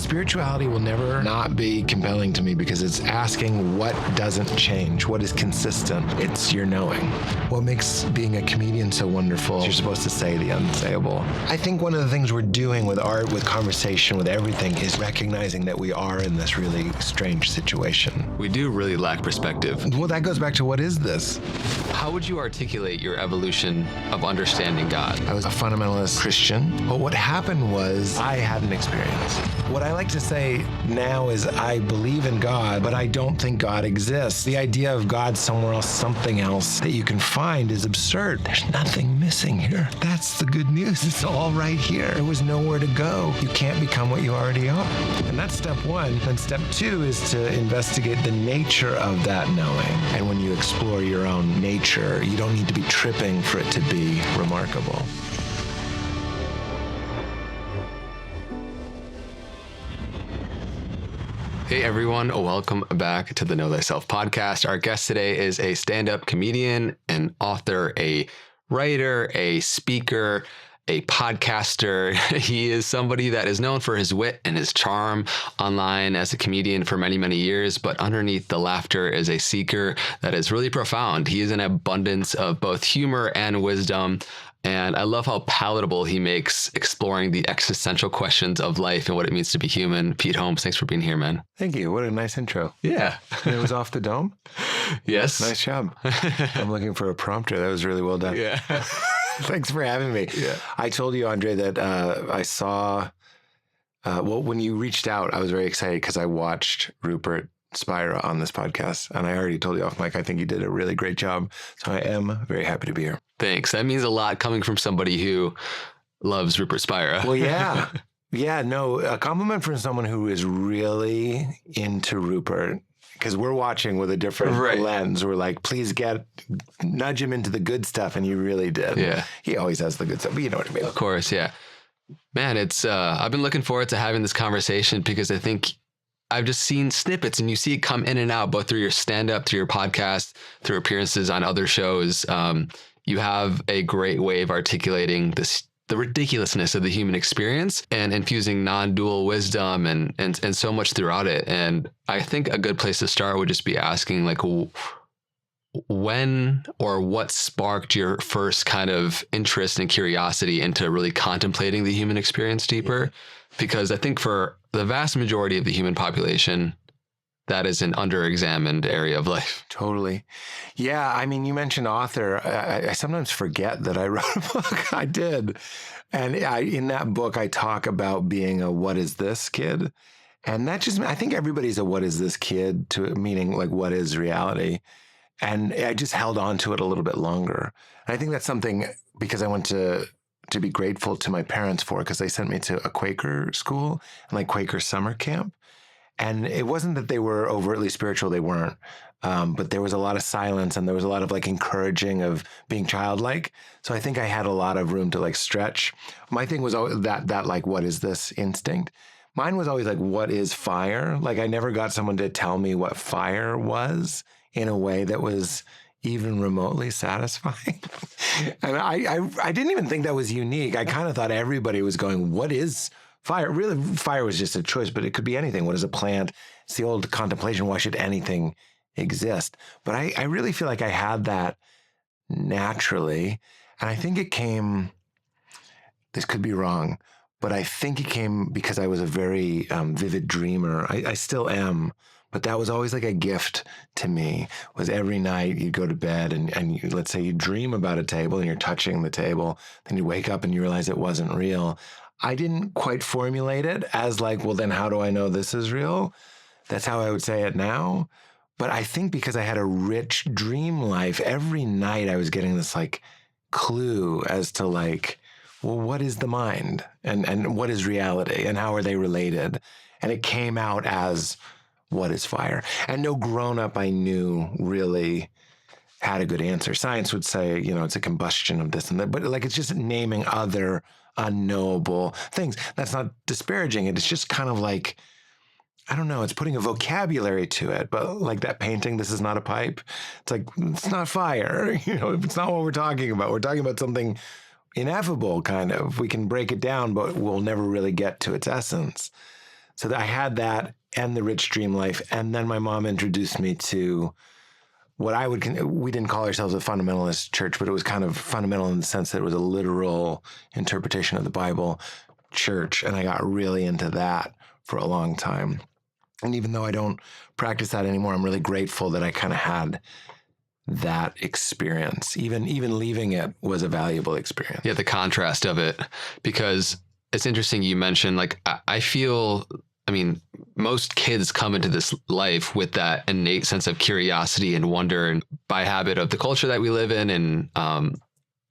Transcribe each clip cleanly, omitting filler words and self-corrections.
Spirituality will never not be compelling to me because it's asking what doesn't change, what is consistent. It's your knowing. What makes being a comedian so wonderful is you're supposed to say the unsayable. I think one of the things we're doing with art, with conversation, with everything is recognizing that we are in this really strange situation. We do really lack perspective. Well, that goes back to what is this? How would you articulate your evolution of understanding God? I was a fundamentalist Christian, but what happened was I had an experience. What I like to say now is I believe in God, but I don't think God exists. The idea of God somewhere else, something else that you can find is absurd. There's nothing missing here. That's the good news. It's all right here. There was nowhere to go. You can't become what you already are. And that's step one. And step two is to investigate the nature of that knowing. And when you explore your own nature, you don't need to be tripping for it to be remarkable. Hey everyone, welcome back to the Know Thyself podcast. Our guest today is a stand-up comedian, an author, a writer, a speaker, a podcaster. He is somebody that is known for his wit and his charm online as a comedian for many, many years, but underneath the laughter is a seeker that is really profound. He is an abundance of both humor and wisdom. And I love how palatable he makes exploring the existential questions of life and what it means to be human. Pete Holmes, thanks for being here, man. Thank you. What a nice intro. Yeah. It was off the dome? Yes. Nice job. I'm looking for a prompter. That was really well done. Yeah. Thanks for having me. Yeah. I told you, Andre, that I saw, when you reached out, I was very excited because I watched Rupert Spira on this podcast. And I already told you off mic, I think you did a really great job. So I am very happy to be here. Thanks. That means a lot coming from somebody who loves Rupert Spira. Well, yeah. Yeah, no, a compliment from someone who is really into Rupert. Because we're watching with a different lens. We're like, please nudge him into the good stuff. And you really did. Yeah. He always has the good stuff, but you know what I mean. Of course, yeah. Man, I've been looking forward to having this conversation because I think I've just seen snippets and you see it come in and out, both through your stand-up, through your podcast, through appearances on other shows. You have a great way of articulating the ridiculousness of the human experience and infusing non-dual wisdom and so much throughout it. And I think a good place to start would just be asking, like, when or what sparked your first kind of interest and curiosity into really contemplating the human experience deeper? Yeah. Because I think for the vast majority of the human population, that is an underexamined area of life. Totally. Yeah. I mean, you mentioned author. I sometimes forget that I wrote a book. I did. And in that book, I talk about being a what is this kid. And that just, I think everybody's a what is this kid, to meaning like what is reality. And I just held on to it a little bit longer. And I think that's something because I went to be grateful to my parents for, because they sent me to a Quaker school and like Quaker summer camp. And it wasn't that they were overtly spiritual, they weren't. But there was a lot of silence and there was a lot of like encouraging of being childlike. So I think I had a lot of room to like stretch. My thing was always that like, what is this instinct? Mine was always like, what is fire? Like I never got someone to tell me what fire was in a way that was even remotely satisfying. And I didn't even think that was unique. I kind of thought everybody was going, what is fire? Really, fire was just a choice, but it could be anything. What is a plant? It's the old contemplation. Why should anything exist? But I really feel like I had that naturally. And I think it came, this could be wrong, but I think it came because I was a very vivid dreamer. I still am. But that was always like a gift to me, was every night you'd go to bed and you, let's say you dream about a table and you're touching the table, then you wake up and you realize it wasn't real. I didn't quite formulate it as like, well, then how do I know this is real? That's how I would say it now. But I think because I had a rich dream life, every night I was getting this like clue as to like, well, what is the mind and what is reality and how are they related? And it came out as, what is fire? And no grown-up I knew really had a good answer. Science would say, it's a combustion of this and that, but like it's just naming other unknowable things. That's not disparaging it. It's just kind of like, I don't know, it's putting a vocabulary to it, but like that painting, this is not a pipe. It's like, it's not fire. It's not what we're talking about. We're talking about something ineffable, kind of. We can break it down, but we'll never really get to its essence. So I had that and the rich dream life. And then my mom introduced me to what we didn't call ourselves a fundamentalist church, but it was kind of fundamental in the sense that it was a literal interpretation of the Bible church. And I got really into that for a long time. And even though I don't practice that anymore, I'm really grateful that I kind of had that experience. Even leaving it was a valuable experience. Yeah, the contrast of it, because it's interesting you mentioned, like, I feel, I mean, most kids come into this life with that innate sense of curiosity and wonder, and by habit of the culture that we live in, and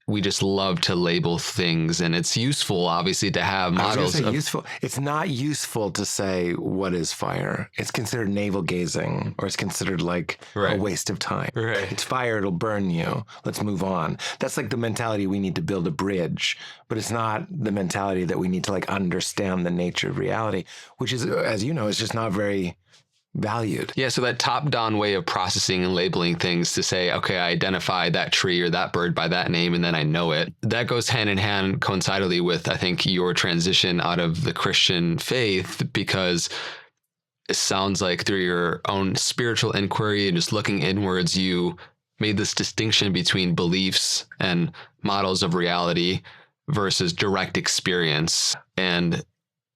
we just love to label things, and it's useful, obviously, to have models. Useful. It's not useful to say what is fire. It's considered navel gazing, or it's considered like a waste of time. Right. It's fire. It'll burn you. Let's move on. That's like the mentality we need to build a bridge, but it's not the mentality that we need to like understand the nature of reality, which is, as you know, is just not very valued. Yeah, so that top-down way of processing and labeling things to say, okay, I identify that tree or that bird by that name, and then I know it. That goes hand in hand coincidentally with, I think, your transition out of the Christian faith, because it sounds like through your own spiritual inquiry and just looking inwards, you made this distinction between beliefs and models of reality versus direct experience. And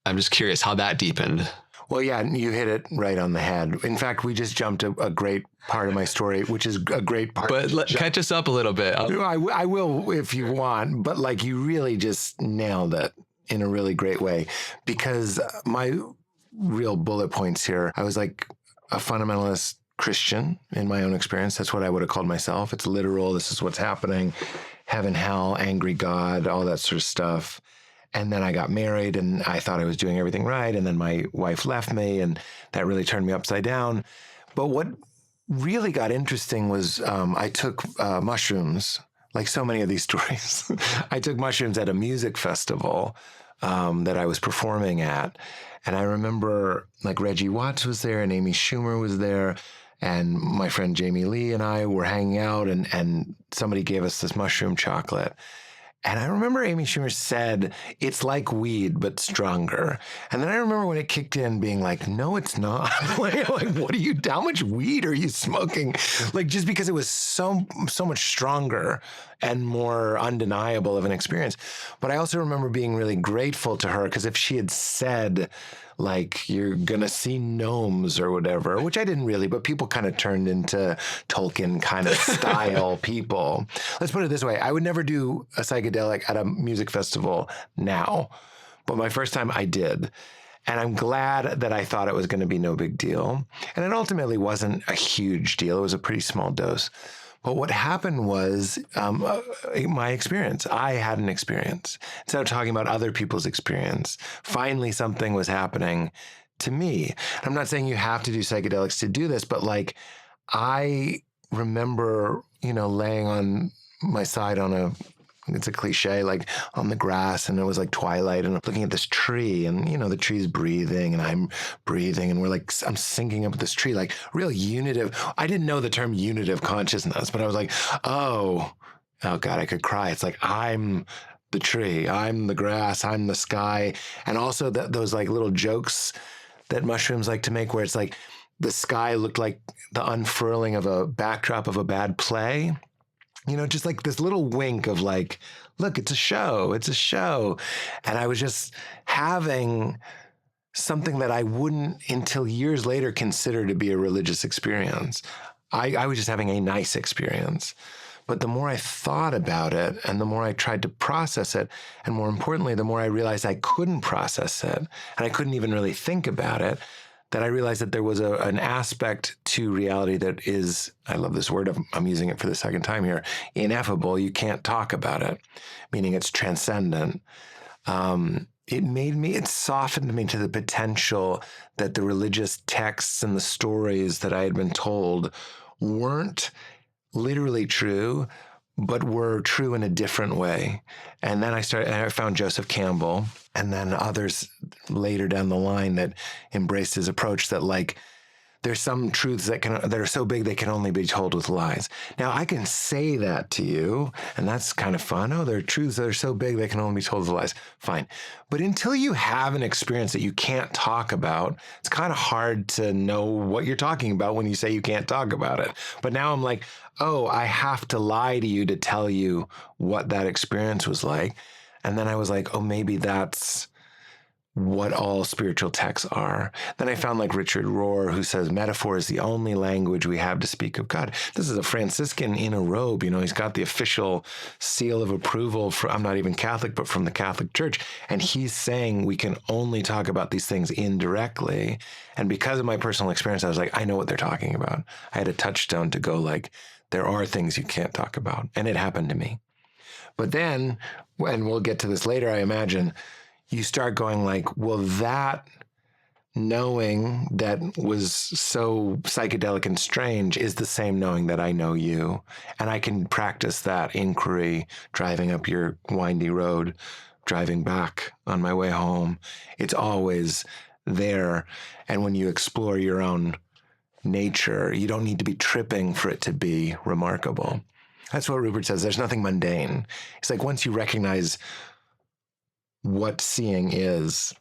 I'm just curious how that deepened. Well, yeah, you hit it right on the head. In fact, we just jumped a great part of my story, which is a great part. But catch us up a little bit. I will if you want, but like you really just nailed it in a really great way, because my real bullet points here, I was like a fundamentalist Christian in my own experience. That's what I would have called myself. It's literal. This is what's happening. Heaven, hell, angry God, all that sort of stuff. And then I got married and I thought I was doing everything right. And then my wife left me and that really turned me upside down. But what really got interesting was I took mushrooms, like so many of these stories. I took mushrooms at a music festival that I was performing at. And I remember like Reggie Watts was there and Amy Schumer was there. And my friend Jamie Lee and I were hanging out and somebody gave us this mushroom chocolate. And I remember Amy Schumer said, it's like weed, but stronger. And then I remember when it kicked in being like, no, it's not. like, what are you, how much weed are you smoking? Like, just because it was so much stronger and more undeniable of an experience. But I also remember being really grateful to her, because if she had said, like, you're going to see gnomes or whatever, which I didn't really, but people kind of turned into Tolkien kind of style people. Let's put it this way. I would never do a psychedelic at a music festival now, but my first time I did. And I'm glad that I thought it was going to be no big deal. And it ultimately wasn't a huge deal. It was a pretty small dose. But what happened was my experience. I had an experience. Instead of talking about other people's experience, finally something was happening to me. I'm not saying you have to do psychedelics to do this, but like I remember, laying on my side on it's a cliche, like on the grass, and it was like twilight, and I'm looking at this tree, and the tree's breathing, and I'm breathing, and I'm syncing up with this tree, like real unitive. I didn't know the term unitive consciousness, but I was like, oh God, I could cry. It's like I'm the tree, I'm the grass, I'm the sky, and also those like little jokes that mushrooms like to make, where it's like the sky looked like the unfurling of a backdrop of a bad play. Just like this little wink of like, look, it's a show. And I was just having something that I wouldn't until years later consider to be a religious experience. I was just having a nice experience. But the more I thought about it and the more I tried to process it, and more importantly, the more I realized I couldn't process it and I couldn't even really think about it, that I realized that there was an aspect to reality that is, I love this word, I'm using it for the second time here, ineffable. You can't talk about it, meaning it's transcendent. It softened me to the potential that the religious texts and the stories that I had been told weren't literally true, but were true in a different way. And then I found Joseph Campbell, and then others later down the line that embraced his approach, that like there's some truths that are so big they can only be told with lies. Now, I can say that to you, and that's kind of fun. Oh, there are truths that are so big they can only be told with lies. Fine. But until you have an experience that you can't talk about, it's kind of hard to know what you're talking about when you say you can't talk about it. But now I'm like, oh, I have to lie to you to tell you what that experience was like. And then I was like, oh, maybe that's what all spiritual texts are. Then I found like Richard Rohr, who says metaphor is the only language we have to speak of God. This is a Franciscan in a robe. He's got the official seal of approval I'm not even Catholic, but from the Catholic Church. And he's saying we can only talk about these things indirectly. And because of my personal experience, I was like, I know what they're talking about. I had a touchstone to go like, there are things you can't talk about. And it happened to me. But then, and we'll get to this later, I imagine, you start going like, well, that knowing that was so psychedelic and strange is the same knowing that I know you. And I can practice that inquiry driving up your windy road, driving back on my way home. It's always there. And when you explore your own nature, you don't need to be tripping for it to be remarkable. That's what Rupert says. There's nothing mundane. It's like once you recognize what seeing is,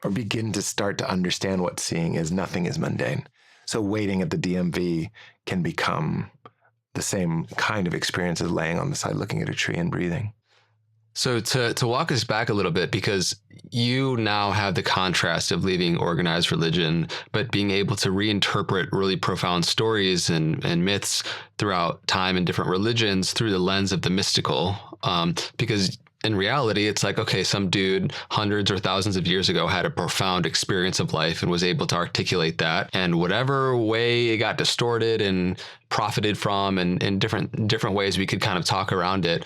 or begin to start to understand what seeing is, nothing is mundane. So waiting at the DMV can become the same kind of experience as laying on the side looking at a tree and breathing. So to walk us back a little bit, because you now have the contrast of leaving organized religion, but being able to reinterpret really profound stories and myths throughout time in different religions through the lens of the mystical, because in reality, it's like, okay, some dude hundreds or thousands of years ago had a profound experience of life and was able to articulate that. And whatever way it got distorted and profited from, and in different ways we could kind of talk around it,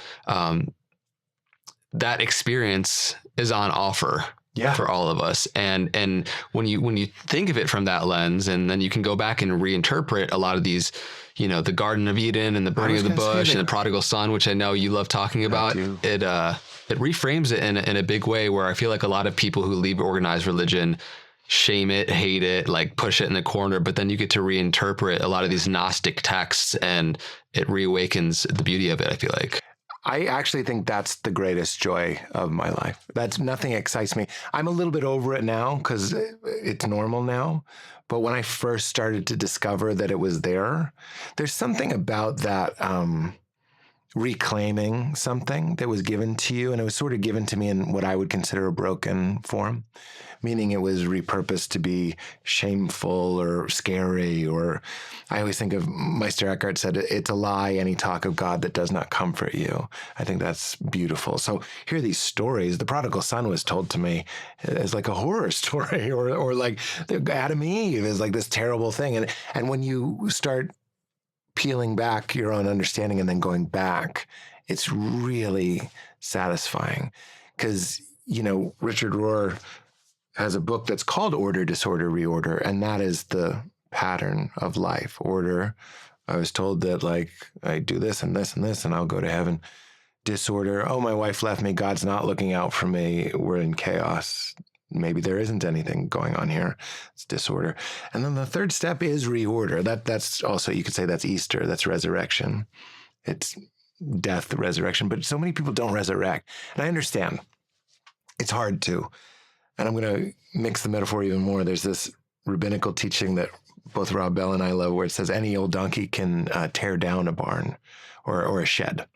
that experience is on offer. Yeah. For all of us. And when you think of it from that lens, and then you can go back and reinterpret a lot of these, the Garden of Eden and the burning of the bush and the prodigal son, which I know you love talking about, it reframes it in a big way, where I feel like a lot of people who leave organized religion shame it, hate it, like push it in the corner, but then you get to reinterpret a lot of these Gnostic texts and it reawakens the beauty of it, I feel like. I actually think that's the greatest joy of my life. Nothing excites me. I'm a little bit over it now because it's normal now. But when I first started to discover that it was there's something about that reclaiming something that was given to you. And it was sort of given to me in what I would consider a broken form, meaning it was repurposed to be shameful or scary. Or I always think of Meister Eckhart said, it's a lie, any talk of God that does not comfort you. I think that's beautiful. So here are these stories. The prodigal son was told to me as like a horror story, or like Adam and Eve is like this terrible thing. And when you start peeling back your own understanding and then going back, it's really satisfying. Because, Richard Rohr has a book that's called Order, Disorder, Reorder, and that is the pattern of life. Order, I was told that like I do this and this and this and I'll go to heaven. Disorder, oh, my wife left me, God's not looking out for me, we're in chaos. Maybe there isn't anything going on here. It's disorder. And then the third step is reorder. That's also, you could say that's Easter. That's resurrection. It's death, resurrection. But so many people don't resurrect. And I understand. It's hard to. And I'm going to mix the metaphor even more. There's this rabbinical teaching that both Rob Bell and I love, where it says any old donkey can tear down a barn or a shed.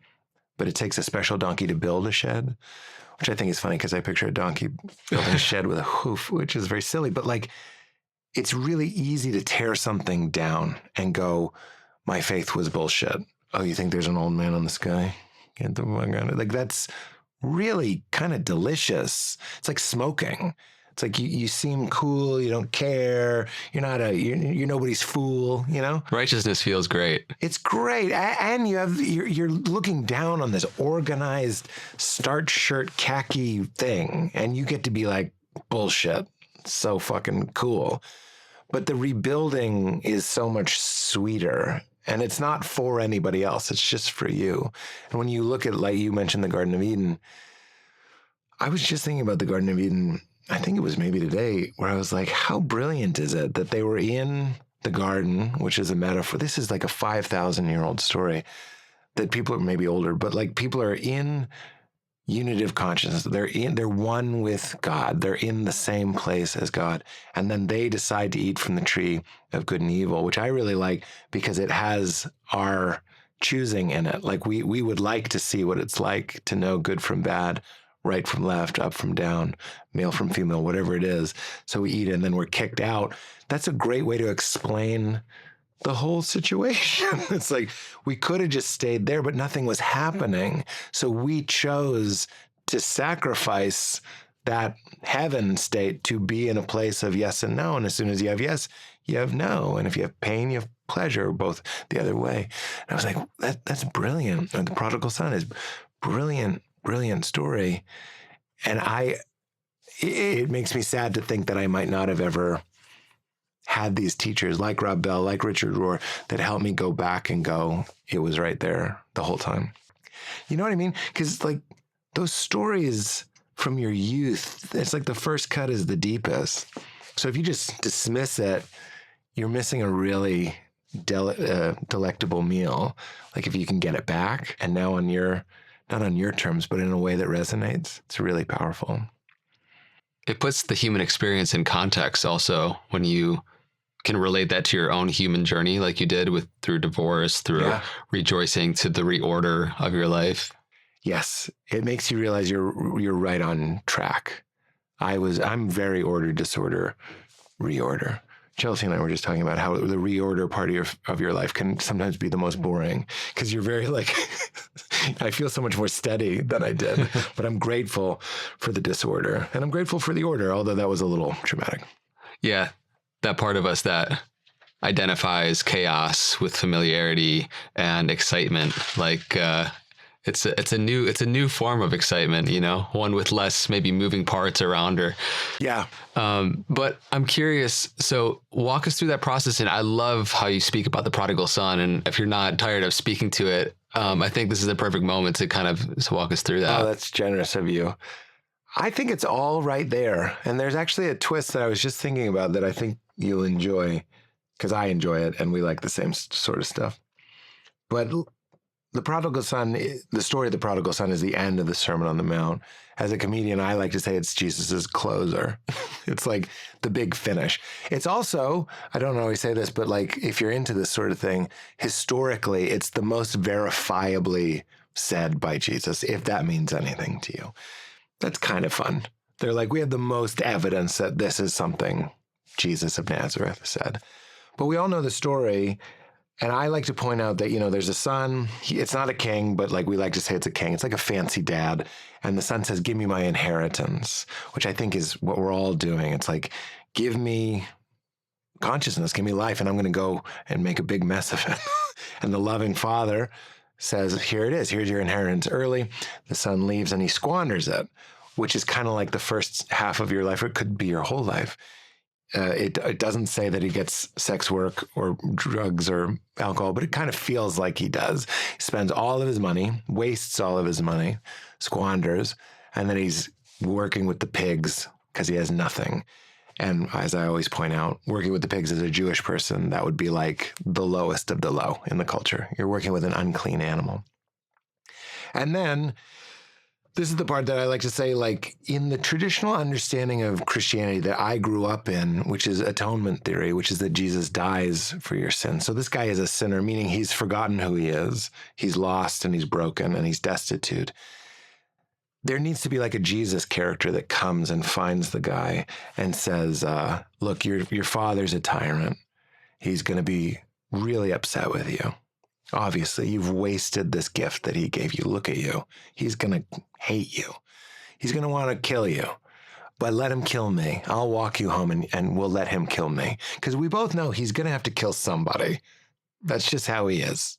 But it takes a special donkey to build a shed, which I think is funny because I picture a donkey building a shed with a hoof, which is very silly. But like, it's really easy to tear something down and go, my faith was bullshit. Oh, you think there's an old man on the sky? Get the fuck out of it. Like, that's really kind of delicious. It's like smoking. It's like you seem cool, you don't care, you're nobody's fool, Righteousness feels great. It's great, and you're looking down on this organized starch shirt khaki thing, and you get to be like, bullshit, so fucking cool. But the rebuilding is so much sweeter, and it's not for anybody else, it's just for you. And when you look at, like you mentioned, the Garden of Eden, I was just thinking about the Garden of Eden, I think it was maybe today, where I was like, how brilliant is it that they were in the garden, which is a metaphor. This is like a 5,000-year-old story that people are maybe older, but like people are in unitive consciousness. They're one with God. They're in the same place as God. And then they decide to eat from the tree of good and evil, which I really like because it has our choosing in it. Like we would like to see what it's like to know good from bad, right from left, up from down, male from female, whatever it is. So we eat it and then we're kicked out. That's a great way to explain the whole situation. It's like we could have just stayed there, but nothing was happening. So we chose to sacrifice that heaven state to be in a place of yes and no. And as soon as you have yes, you have no. And if you have pain, you have pleasure, both the other way. And I was like, that's brilliant. And the prodigal son is brilliant, brilliant story. And it makes me sad to think that I might not have ever had these teachers like Rob Bell, like Richard Rohr, that helped me go back and go, it was right there the whole time. You know what I mean? Because like those stories from your youth, it's like the first cut is the deepest. So if you just dismiss it, you're missing a really delectable meal. Like if you can get it back and now not on your terms, but in a way that resonates, it's really powerful. It puts the human experience in context also when you can relate that to your own human journey, like you did through divorce, through rejoicing, to the reorder of your life. Yes, it makes you realize you're right on track. I'm very order, disorder, reorder. Chelsea and I were just talking about how the reorder part of your life can sometimes be the most boring because you're very like, I feel so much more steady than I did, but I'm grateful for the disorder and I'm grateful for the order, although that was a little traumatic. Yeah. That part of us that identifies chaos with familiarity and excitement. Like, it's a new form of excitement, you know, one with less maybe moving parts around her. Yeah. But I'm curious. So walk us through that process. And I love how you speak about the prodigal son. And if you're not tired of speaking to it, I think this is the perfect moment to kind of walk us through that. Oh, that's generous of you. I think it's all right there. And there's actually a twist that I was just thinking about that I think you'll enjoy because I enjoy it and we like the same sort of stuff. But the prodigal son, the story of the prodigal son is the end of the Sermon on the Mount. As a comedian, I like to say it's Jesus's closer. It's like the big finish. It's also, I don't always say this, but like if you're into this sort of thing, historically, it's the most verifiably said by Jesus, if that means anything to you. That's kind of fun. They're like, we have the most evidence that this is something Jesus of Nazareth said. But we all know the story. And I like to point out that, you know, there's a son. It's not a king, but like we like to say it's a king. It's like a fancy dad. And the son says, give me my inheritance, which I think is what we're all doing. It's like, give me consciousness, give me life, and I'm going to go and make a big mess of it. And the loving father says, here it is. Here's your inheritance early. The son leaves and he squanders it, which is kind of like the first half of your life, or it could be your whole life. It doesn't say that he gets sex work or drugs or alcohol, but it kind of feels like he does. He spends all of his money, wastes all of his money, squanders, and then he's working with the pigs because he has nothing. And as I always point out, working with the pigs as a Jewish person, that would be like the lowest of the low in the culture. You're working with an unclean animal. And then this is the part that I like to say, like in the traditional understanding of Christianity that I grew up in, which is atonement theory, which is that Jesus dies for your sins. So this guy is a sinner, meaning he's forgotten who he is. He's lost and he's broken and he's destitute. There needs to be like a Jesus character that comes and finds the guy and says, look, your father's a tyrant. He's going to be really upset with you. Obviously, you've wasted this gift that he gave you. Look at you. He's going to hate you. He's going to want to kill you. But let him kill me. I'll walk you home and we'll let him kill me. Because we both know he's going to have to kill somebody. That's just how he is.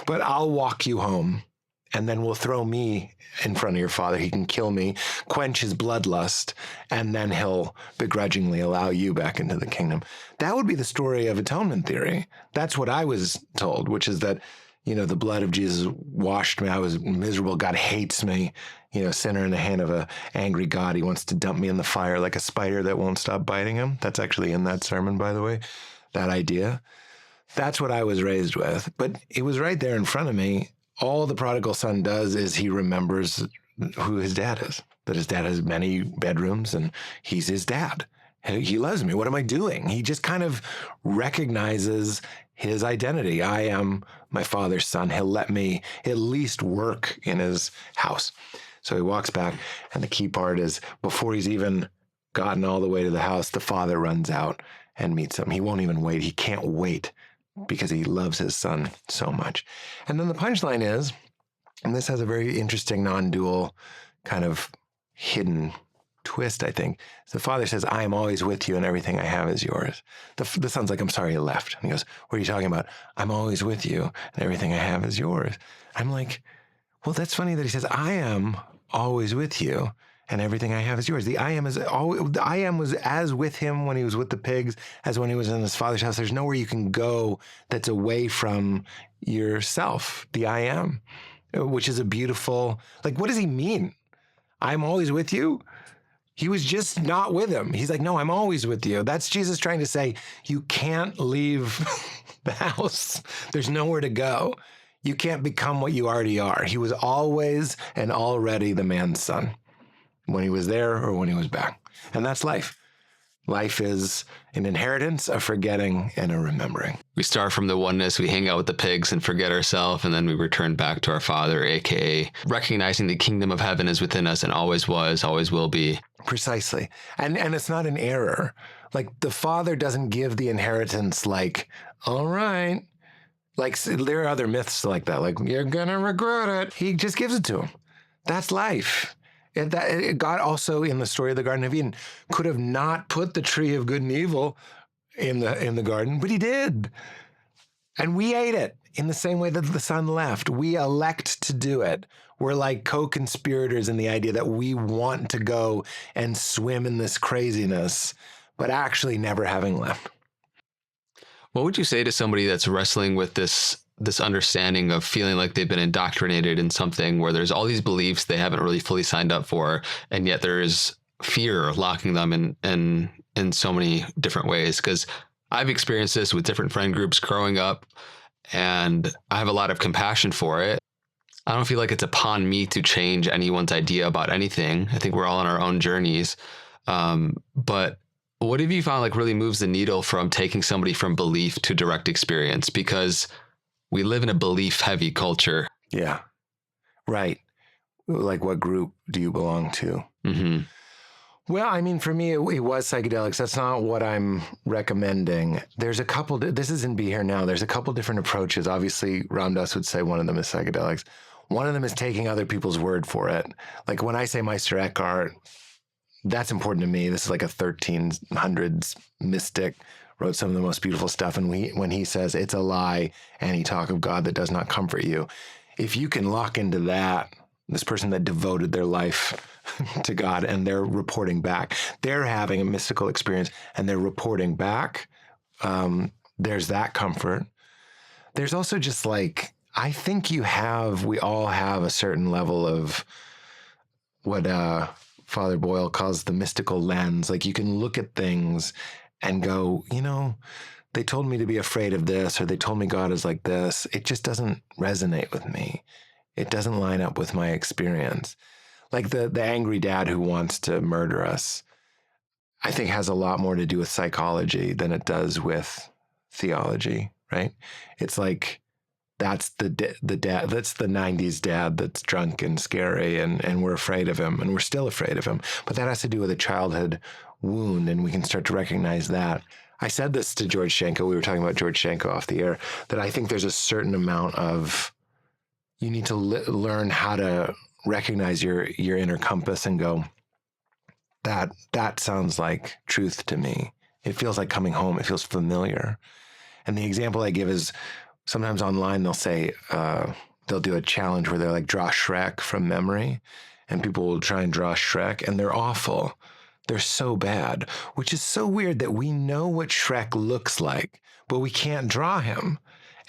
But I'll walk you home. And then we'll throw me in front of your father. He can kill me, quench his bloodlust, and then he'll begrudgingly allow you back into the kingdom. That would be the story of atonement theory. That's what I was told, which is that, you know, the blood of Jesus washed me. I was miserable. God hates me. sinner in the hand of a angry God. He wants to dump me in the fire like a spider that won't stop biting him. That's actually in that sermon, by the way, that idea. That's what I was raised with. But it was right there in front of me. All the prodigal son does is he remembers who his dad is, that his dad has many bedrooms and he's his dad. He loves me. What am I doing? He just kind of recognizes his identity. I am my father's son. He'll let me at least work in his house. So he walks back, and the key part is before he's even gotten all the way to the house, the father runs out and meets him. He won't even wait. He can't wait because he loves his son so much. And then the punchline is, and this has a very interesting non-dual kind of hidden twist, I think. The father says, I am always with you and everything I have is yours. The son's like, I'm sorry you left. And he goes, what are you talking about? I'm always with you and everything I have is yours. I'm like, well, that's funny that he says, I am always with you and everything I have is yours. The I am was as with him when he was with the pigs as when he was in his father's house. There's nowhere you can go that's away from yourself, the I am, which is a beautiful, like, what does he mean? I'm always with you? He was just not with him. He's like, no, I'm always with you. That's Jesus trying to say, you can't leave the house. There's nowhere to go. You can't become what you already are. He was always and already the man's son when he was there or when he was back. And that's life. Life is an inheritance, a forgetting, and a remembering. We start from the oneness, we hang out with the pigs and forget ourselves, and then we return back to our Father, aka recognizing the kingdom of heaven is within us and always was, always will be. Precisely. And it's not an error. Like, the Father doesn't give the inheritance like, all right. Like, there are other myths like that, like, you're gonna regret it. He just gives it to him. That's life. God also, in the story of the Garden of Eden, could have not put the tree of good and evil in the garden, but he did. And we ate it in the same way that the son left. We elect to do it. We're like co-conspirators in the idea that we want to go and swim in this craziness, but actually never having left. What would you say to somebody that's wrestling with this understanding of feeling like they've been indoctrinated in something where there's all these beliefs they haven't really fully signed up for, and yet there is fear locking them in so many different ways? Because I've experienced this with different friend groups growing up, and I have a lot of compassion for it. I don't feel like it's upon me to change anyone's idea about anything. I think we're all on our own journeys. But what have you found like really moves the needle from taking somebody from belief to direct experience? Because we live in a belief-heavy culture. Yeah, right. Like, what group do you belong to? Mm-hmm. Well, I mean, for me, it was psychedelics. That's not what I'm recommending. There's a couple, this isn't Be Here Now. There's a couple different approaches. Obviously, Ram Dass would say one of them is psychedelics. One of them is taking other people's word for it. Like, when I say Meister Eckhart, that's important to me. This is like a 1300s mystic, wrote some of the most beautiful stuff. And when he says it's a lie, any talk of God that does not comfort you, if you can lock into that, this person that devoted their life to God and they're reporting back, they're having a mystical experience and they're reporting back, there's that comfort. There's also just like, I think we all have a certain level of what Father Boyle calls the mystical lens. Like, you can look at things and go, they told me to be afraid of this, or they told me God is like this. It just doesn't resonate with me. It doesn't line up with my experience. Like the angry dad who wants to murder us, I think has a lot more to do with psychology than it does with theology, right? It's like, that's the dad, that's the 90s dad that's drunk and scary, and we're afraid of him, and we're still afraid of him. But that has to do with a childhood wound, and we can start to recognize that. I said this to George Janko, we were talking about George Janko off the air, that I think there's a certain amount of, you need to learn how to recognize your inner compass and go, that sounds like truth to me. It feels like coming home. It feels familiar. And the example I give is, sometimes online they'll say, they'll do a challenge where they're like, draw Shrek from memory, and people will try and draw Shrek, and they're awful. They're so bad, which is so weird that we know what Shrek looks like, but we can't draw him.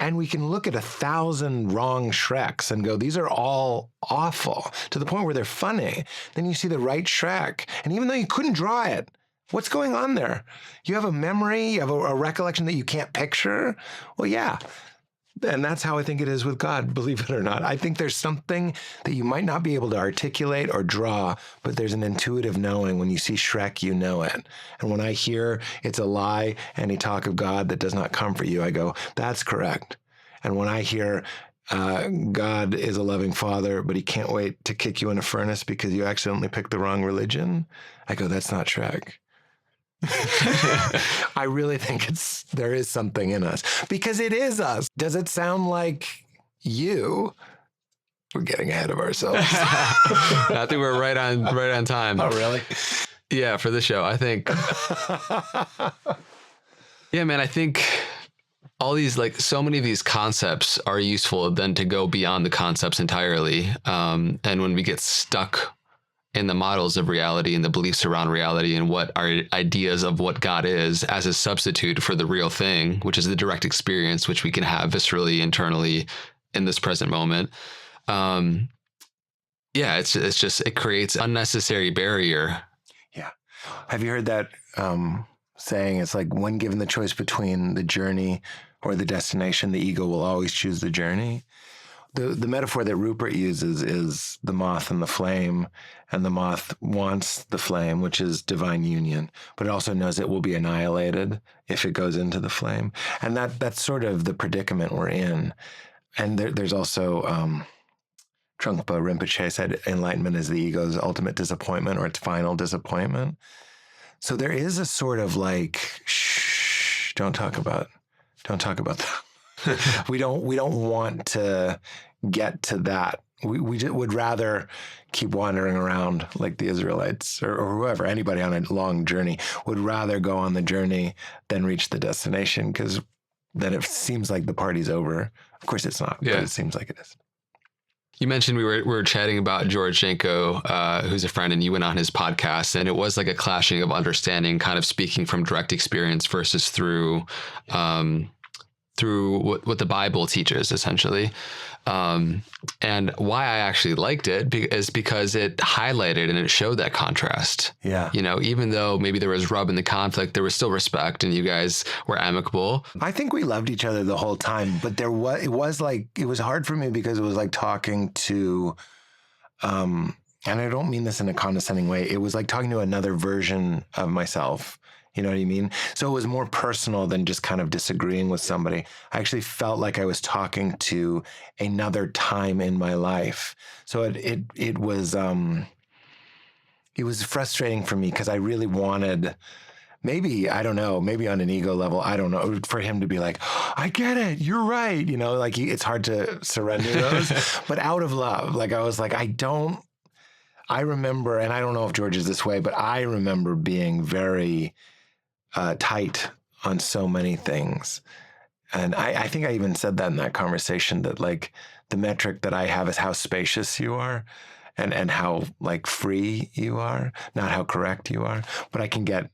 And we can look at 1,000 wrong Shreks and go, these are all awful, to the point where they're funny. Then you see the right Shrek. And even though you couldn't draw it, what's going on there? You have a memory, you have a recollection that you can't picture? Well, yeah. And that's how I think it is with God, believe it or not. I think there's something that you might not be able to articulate or draw, but there's an intuitive knowing. When you see Shrek, you know it. And when I hear it's a lie, any talk of God that does not comfort you, I go, that's correct. And when I hear God is a loving father, but he can't wait to kick you in a furnace because you accidentally picked the wrong religion, I go, that's not Shrek. I really think there is something in us, because it is us. Does it sound like you? We're getting ahead of ourselves. I think we're right on time. Oh, really? Yeah, for the show, I think. Yeah, man, I think all these, like, so many of these concepts are useful then to go beyond the concepts entirely. And when we get stuck in the models of reality and the beliefs around reality and what our ideas of what God is as a substitute for the real thing, which is the direct experience, which we can have viscerally, internally in this present moment. Yeah, it's just, it creates unnecessary barrier. Yeah. Have you heard that saying? It's like, when given the choice between the journey or the destination, the ego will always choose the journey. The metaphor that Rupert uses is the moth and the flame, and the moth wants the flame, which is divine union, but it also knows it will be annihilated if it goes into the flame. And that's sort of the predicament we're in. And there's also Trungpa Rinpoche said enlightenment is the ego's ultimate disappointment, or its final disappointment. So there is a sort of like, shh, don't talk about that. We don't want to get to that. We just would rather keep wandering around like the Israelites or whoever, anybody on a long journey would rather go on the journey than reach the destination, because then it seems like the party's over. Of course it's not, but it seems like it is. You mentioned we were chatting about George Janko, who's a friend, and you went on his podcast, and it was like a clashing of understanding, kind of speaking from direct experience versus through what the Bible teaches, essentially. And why I actually liked it is because it highlighted and it showed that contrast. Yeah. You know, even though maybe there was rub in the conflict, there was still respect, and you guys were amicable. I think we loved each other the whole time, but it was hard for me because it was like talking to, and I don't mean this in a condescending way. It was like talking to another version of myself. You know what I mean? So it was more personal than just kind of disagreeing with somebody. I actually felt like I was talking to another time in my life. So it was frustrating for me because I really wanted, maybe, I don't know, maybe on an ego level, I don't know, for him to be like, I get it, you're right. You know, like it's hard to surrender those, but out of love, like I was like, I remember, and I don't know if George is this way, but I remember being very tight on so many things. And I think I even said that in that conversation, that like the metric that I have is how spacious you are and how like free you are, not how correct you are. But I can get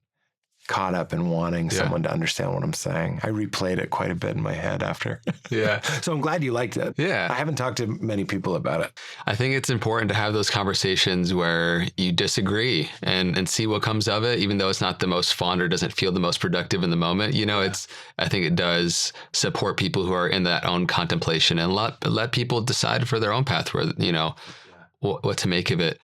caught up in wanting someone to understand what I'm saying. I replayed it quite a bit in my head after. Yeah. So I'm glad you liked it. Yeah. I haven't talked to many people about it. I think it's important to have those conversations where you disagree and see what comes of it, even though it's not the most fun or doesn't feel the most productive in the moment. You know, I think it does support people who are in that own contemplation, and let people decide for their own path where, you know, what to make of it.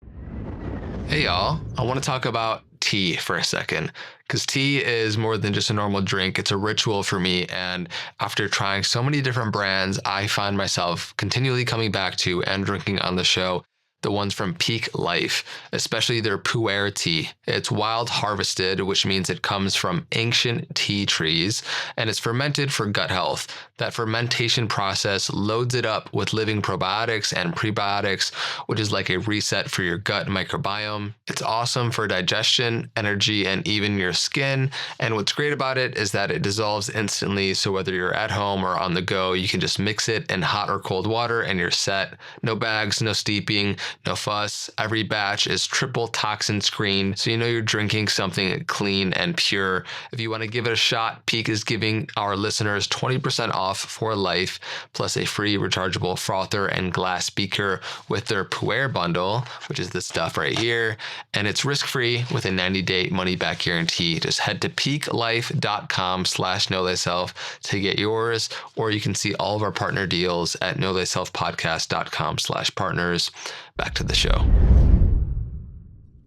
Hey, y'all. I want to talk about tea for a second, because tea is more than just a normal drink. It's a ritual for me. And after trying so many different brands, I find myself continually coming back to and drinking on the show the ones from Pique Life, especially their pu'er tea. It's wild harvested, which means it comes from ancient tea trees, and it's fermented for gut health. That fermentation process loads it up with living probiotics and prebiotics, which is like a reset for your gut microbiome. It's awesome for digestion, energy, and even your skin. And what's great about it is that it dissolves instantly, so whether you're at home or on the go, you can just mix it in hot or cold water and you're set. No bags, no steeping, no fuss. Every batch is triple toxin screened, so you know you're drinking something clean and pure. If you want to give it a shot, Pique is giving our listeners 20% off for life, plus a free rechargeable frother and glass beaker with their Puer bundle, which is this stuff right here. And it's risk-free with a 90-day money-back guarantee. Just head to PiqueLife.com/knowthyself to get yours, or you can see all of our partner deals at knowthyselfpodcast.com/partners. Back to the show.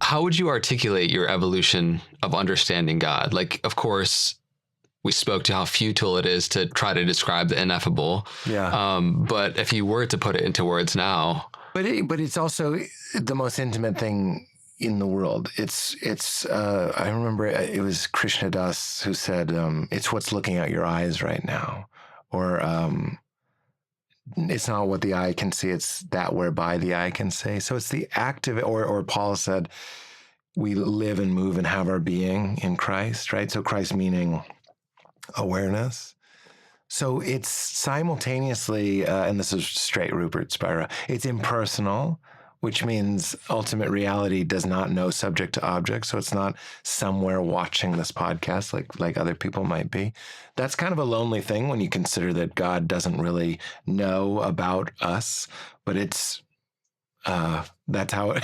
How would you articulate your evolution of understanding God? Like, of course, we spoke to how futile it is to try to describe the ineffable. Yeah. But if you were to put it into words now. But it's also the most intimate thing in the world. I remember it was Krishna Das who said, it's what's looking at your eyes right now. Or it's not what the eye can see, it's that whereby the eye can see. So it's the active, or Paul said, we live and move and have our being in Christ, right? So Christ meaning awareness. So it's simultaneously, and this is straight Rupert Spira, it's impersonal, which means ultimate reality does not know subject to object. So it's not somewhere watching this podcast like other people might be. That's kind of a lonely thing when you consider that God doesn't really know about us, but it's that's how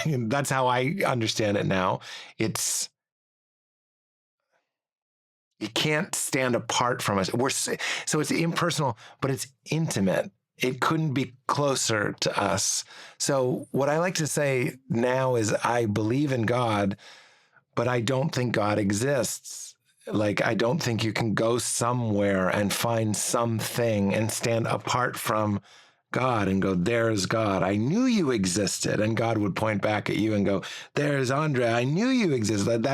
I understand it now. It can't stand apart from us. So it's impersonal, but it's intimate. It couldn't be closer to us. So what I like to say now is I believe in God, but I don't think God exists. Like, I don't think you can go somewhere and find something and stand apart from God and go, there's God. I knew you existed. And God would point back at you and go, there's Andre. I knew you existed.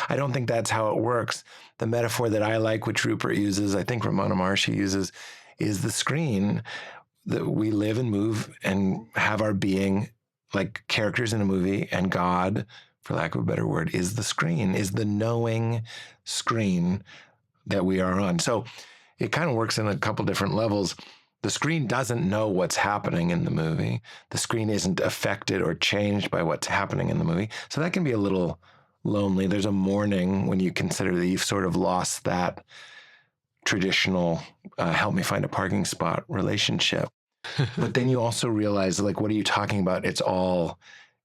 I don't think that's how it works. The metaphor that I like, which Rupert uses, I think Ramana Maharshi uses, is the screen. That we live and move and have our being like characters in a movie, and God, for lack of a better word, is the screen, is the knowing screen that we are on. So it kind of works in a couple different levels. The screen doesn't know what's happening in the movie. The screen isn't affected or changed by what's happening in the movie. So that can be a little lonely. There's a mourning when you consider that you've sort of lost that traditional help me find a parking spot relationship. But then you also realize, like, what are you talking about? It's all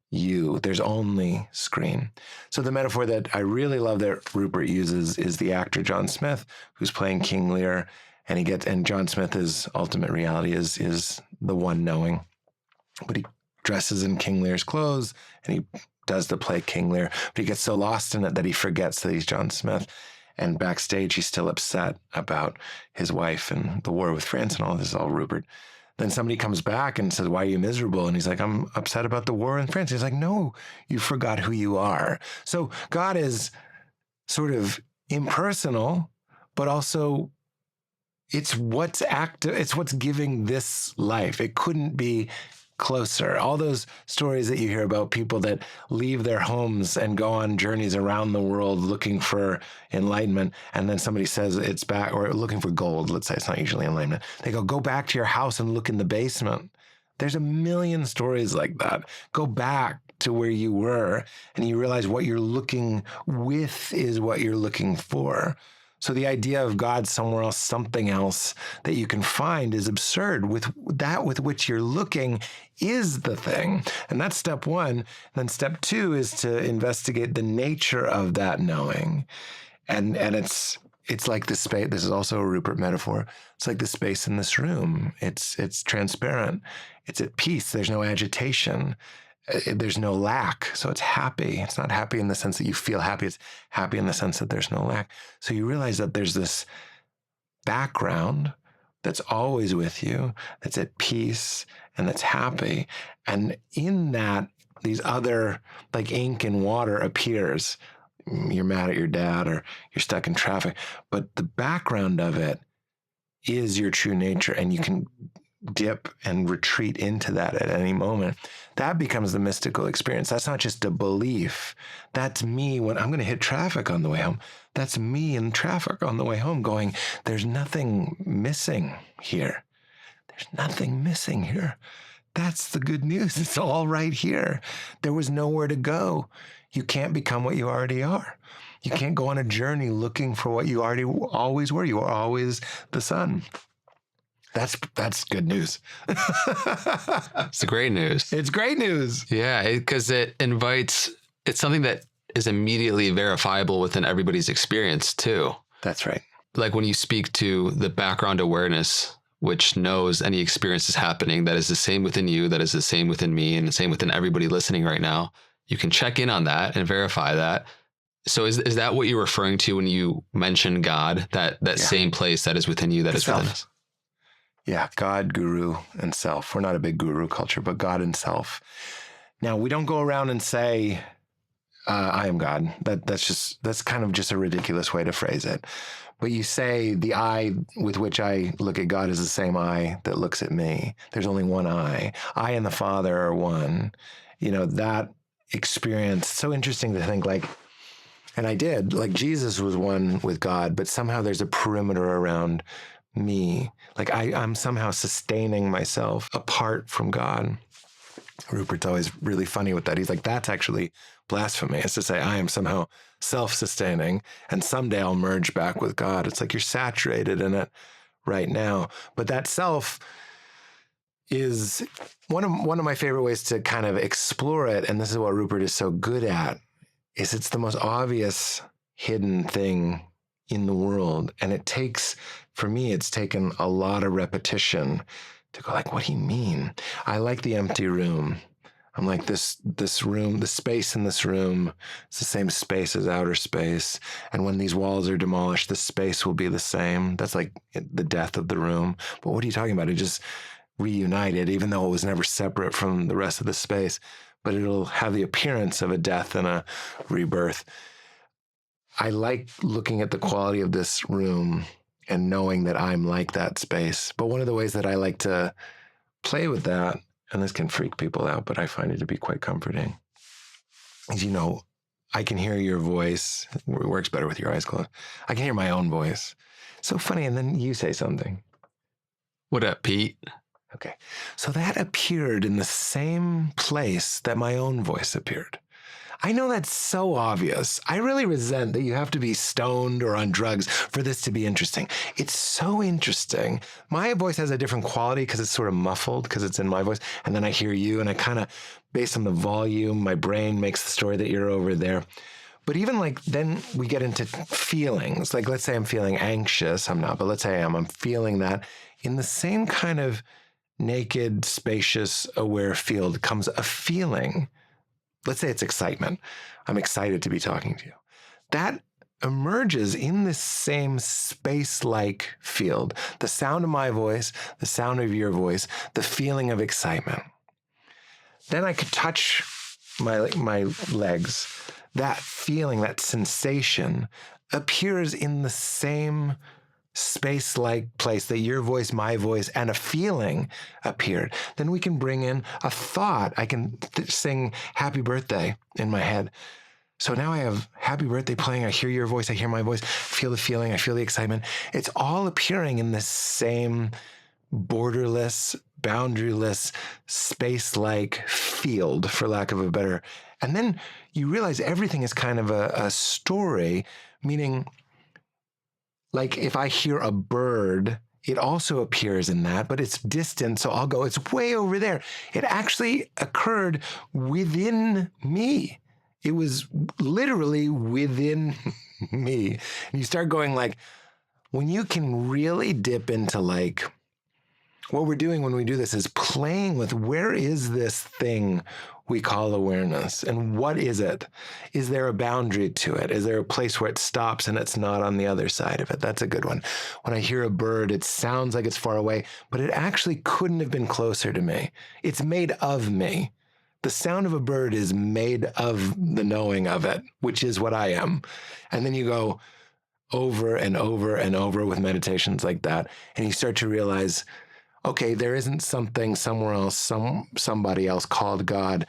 you. There's only screen. So the metaphor that I really love that Rupert uses is the actor John Smith, who's playing King Lear, and John Smith's ultimate reality is the one knowing. But he dresses in King Lear's clothes and he does the play King Lear, but he gets so lost in it that he forgets that he's John Smith. And backstage, he's still upset about his wife and the war with France and all this is all Rupert. Then somebody comes back and says, why are you miserable? And he's like, I'm upset about the war in France. He's like, no, you forgot who you are. So God is sort of impersonal, but also it's what's active. It's what's giving this life. It couldn't be closer. All those stories that you hear about people that leave their homes and go on journeys around the world looking for enlightenment, and then somebody says it's back, or looking for gold, let's say, it's not usually enlightenment. They go back to your house and look in the basement. There's a million stories like that. Go back to where you were, and you realize what you're looking with is what you're looking for. So the idea of God somewhere else, something else that you can find is absurd. With that with which you're looking is the thing. And that's step one. And then step two is to investigate the nature of that knowing. And it's like the space. This is also a Rupert metaphor. It's like the space in this room. It's transparent. It's at peace. There's no agitation. There's no lack. So it's happy. It's not happy in the sense that you feel happy. It's happy in the sense that there's no lack. So you realize that there's this background that's always with you, that's at peace and that's happy. And in that, these other, like ink and water appears. You're mad at your dad or you're stuck in traffic. But the background of it is your true nature, and you can dip and retreat into that at any moment. That becomes the mystical experience. That's not just a belief. That's me when I'm going to hit traffic on the way home. That's me in traffic on the way home going, there's nothing missing here. There's nothing missing here. That's the good news. It's all right here. There was nowhere to go. You can't become what you already are. You can't go on a journey looking for what you already always were. You were always the sun. That's good news. It's great news. It's great news. Yeah, because it's something that is immediately verifiable within everybody's experience too. That's right. Like when you speak to the background awareness, which knows any experience is happening, that is the same within you, that is the same within me, and the same within everybody listening right now. You can check in on that and verify that. So is that what you're referring to when you mention God, that same place that is within you, that is within us? Yeah, God, guru, and self. We're not a big guru culture, but God and self. Now, we don't go around and say, I am God. That's kind of just a ridiculous way to phrase it. But you say the eye with which I look at God is the same eye that looks at me. There's only one eye. I and the Father are one. That experience, so interesting to think like, and I did, like Jesus was one with God, but somehow there's a perimeter around me. Like I'm somehow sustaining myself apart from God. Rupert's always really funny with that. He's like, that's actually blasphemous to say I am somehow self-sustaining and someday I'll merge back with God. It's like you're saturated in it right now. But that self is one of my favorite ways to kind of explore it. And this is what Rupert is so good at, is it's the most obvious hidden thing in the world. And for me, it's taken a lot of repetition to go like, what do you mean? I like the empty room. I'm like, this room, the space in this room, it's the same space as outer space. And when these walls are demolished, the space will be the same. That's like the death of the room. But what are you talking about? It just reunited, even though it was never separate from the rest of the space. But it'll have the appearance of a death and a rebirth. I like looking at the quality of this room and knowing that I'm like that space. But one of the ways that I like to play with that, and this can freak people out, but I find it to be quite comforting, is, I can hear your voice. It works better with your eyes closed. I can hear my own voice. So funny. And then you say something. What up, Pete? Okay. So that appeared in the same place that my own voice appeared. I know that's so obvious. I really resent that you have to be stoned or on drugs for this to be interesting. It's so interesting. My voice has a different quality because it's sort of muffled because it's in my voice. And then I hear you and I kind of, based on the volume, my brain makes the story that you're over there. But even like then we get into feelings. Like let's say I'm feeling anxious. I'm not, but let's say I am. I'm feeling that. In the same kind of naked, spacious, aware field comes a feeling. Let's say it's excitement. I'm excited to be talking to you. That emerges in this same space-like field. The sound of my voice, the sound of your voice, the feeling of excitement. Then I could touch my legs. That feeling, that sensation appears in the same space-like place that your voice, my voice, and a feeling appeared. Then we can bring in a thought. I can sing happy birthday in my head. So now I have happy birthday playing. I hear your voice. I hear my voice. I feel the feeling. I feel the excitement. It's all appearing in this same borderless, boundaryless, space-like field, for lack of a better. And then you realize everything is kind of a story, meaning like if I hear a bird, it also appears in that, but it's distant. So I'll go, it's way over there. It actually occurred within me. It was literally within me. And you start going like, when you can really dip into like, what we're doing when we do this is playing with where is this thing we call awareness and what is it? Is there a boundary to it? Is there a place where it stops and it's not on the other side of it? That's a good one. When I hear a bird, it sounds like it's far away, but it actually couldn't have been closer to me. It's made of me. The sound of a bird is made of the knowing of it, which is what I am. And then you go over and over and over with meditations like that, and you start to realize, okay, there isn't something somewhere else, somebody else called God.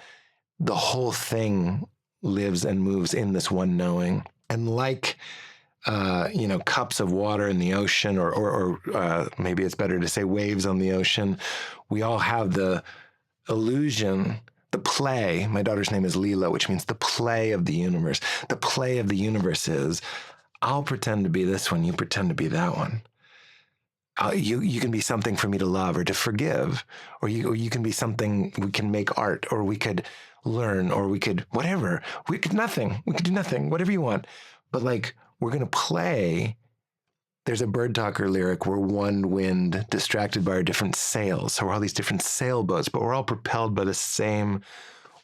The whole thing lives and moves in this one knowing. And like, cups of water in the ocean, or maybe it's better to say waves on the ocean, we all have the illusion, the play, my daughter's name is Leela, which means the play of the universe. The play of the universe is, I'll pretend to be this one, you pretend to be that one. You can be something for me to love or to forgive, or you can be something, we can make art, or we could learn, or we could whatever. We could do nothing, whatever you want. But like, we're going to play. There's a Bird Talker lyric, we're one wind distracted by our different sails. So we're all these different sailboats, but we're all propelled by the same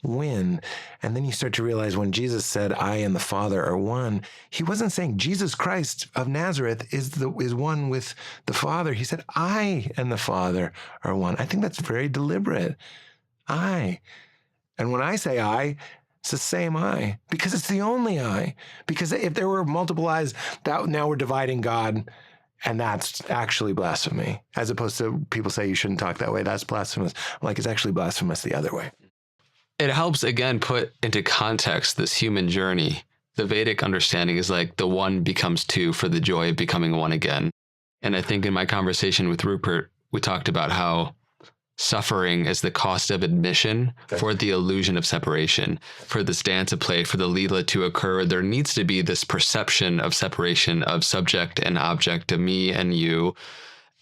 wind. And then you start to realize when Jesus said, I and the Father are one, he wasn't saying Jesus Christ of Nazareth is one with the Father. He said, I and the Father are one. I think that's very deliberate. I. And when I say I, it's the same I, because it's the only I. Because if there were multiple I's, that now we're dividing God, and that's actually blasphemy. As opposed to people say you shouldn't talk that way, that's blasphemous. I'm like, it's actually blasphemous the other way. It helps, again, put into context this human journey. The Vedic understanding is like the one becomes two for the joy of becoming one again. And I think in my conversation with Rupert, we talked about how suffering is the cost of admission for the illusion of separation. For this dance to play, for the Leela to occur, there needs to be this perception of separation of subject and object, of me and you.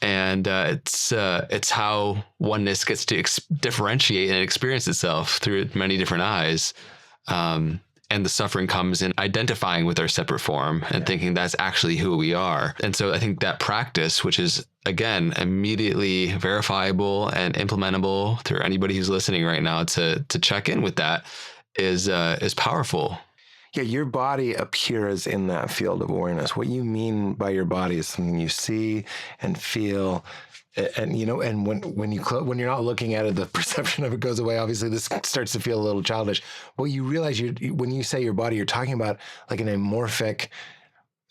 And it's how oneness gets to differentiate and experience itself through many different eyes. And the suffering comes in identifying with our separate form and thinking that's actually who we are. And so I think that practice, which is, again, immediately verifiable and implementable through anybody who's listening right now to check in with that is powerful. Yeah, your body appears in that field of awareness. What you mean by your body is something you see and feel. And and when you're not looking at it, the perception of it goes away. Obviously, this starts to feel a little childish. But you realize when you say your body, you're talking about like an amorphic.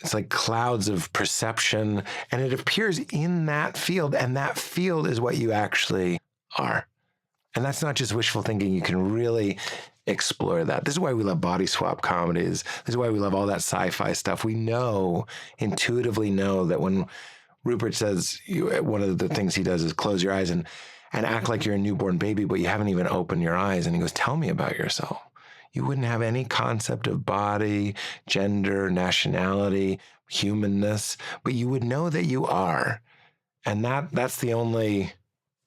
It's like clouds of perception, and it appears in that field, and that field is what you actually are. And that's not just wishful thinking. You can really explore that. This is why we love body swap comedies. This is why we love all that sci-fi stuff. We intuitively know that when Rupert says one of the things he does is close your eyes and act like you're a newborn baby, but you haven't even opened your eyes. And he goes, tell me about yourself. You wouldn't have any concept of body, gender, nationality, humanness, but you would know that you are. And that's the only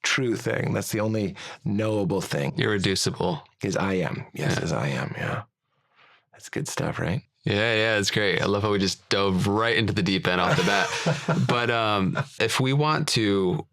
true thing. That's the only knowable thing. Irreducible. Is I am. Yes, yeah. Is I am. Yeah. That's good stuff, right? Yeah, it's great. I love how we just dove right into the deep end off the bat. But if we want to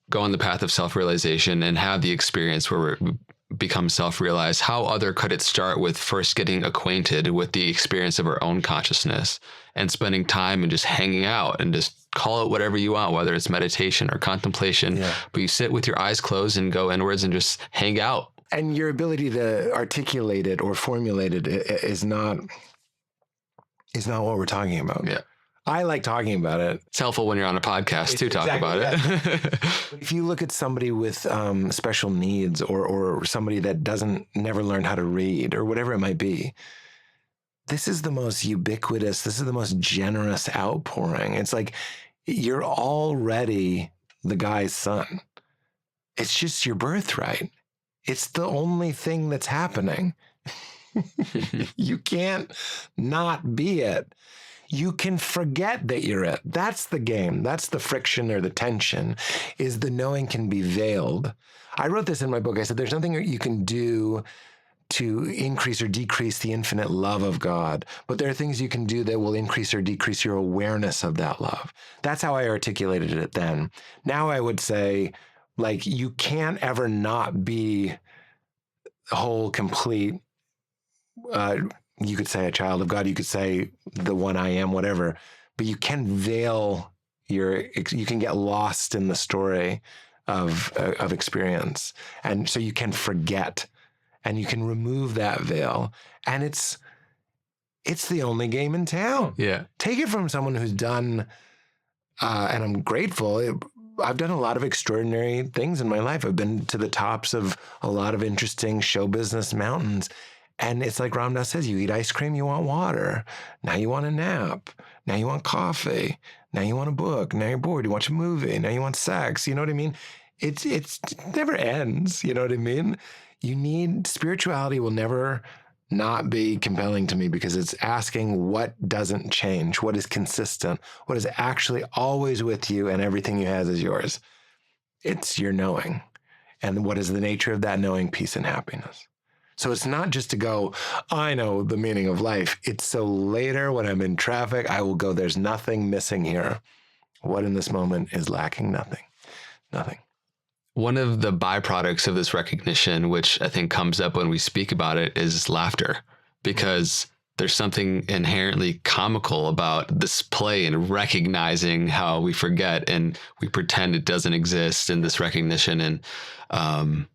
go on the path of self-realization and have the experience where we become self-realized, how other could it start with first getting acquainted with the experience of our own consciousness and spending time and just hanging out and just call it whatever you want, whether it's meditation or contemplation, but you sit with your eyes closed and go inwards and just hang out. And your ability to articulate it or formulate it is not what we're talking about. Yeah. I like talking about it. It's helpful when you're on a podcast to talk about it. If you look at somebody with special needs or somebody that never learned how to read or whatever it might be, this is the most ubiquitous, this is the most generous outpouring. It's like you're already the guy's son. It's just your birthright. It's the only thing that's happening. You can't not be it. You can forget that you're it. That's the game. That's the friction or the tension, is the knowing can be veiled. I wrote this in my book. I said, there's nothing you can do to increase or decrease the infinite love of God, but there are things you can do that will increase or decrease your awareness of that love. That's how I articulated it then. Now I would say, like, you can't ever not be whole, complete, you could say a child of God, you could say the one I am, whatever, but you can veil you can get lost in the story of experience. And so you can forget and you can remove that veil. And it's the only game in town. Yeah. Take it from someone who's done, and I'm grateful, I've done a lot of extraordinary things in my life. I've been to the tops of a lot of interesting show business mountains. And it's like Ram Dass says, you eat ice cream, you want water. Now you want a nap. Now you want coffee. Now you want a book. Now you're bored. You watch a movie. Now you want sex. You know what I mean? it never ends. You know what I mean? Spirituality will never not be compelling to me because it's asking what doesn't change, what is consistent, what is actually always with you and everything you have is yours. It's your knowing. And what is the nature of that knowing? Peace and happiness. So it's not just to go, I know the meaning of life. It's so later when I'm in traffic, I will go, there's nothing missing here. What in this moment is lacking? Nothing. Nothing. One of the byproducts of this recognition, which I think comes up when we speak about it, is laughter, because there's something inherently comical about this play and recognizing how we forget and we pretend it doesn't exist in this recognition. And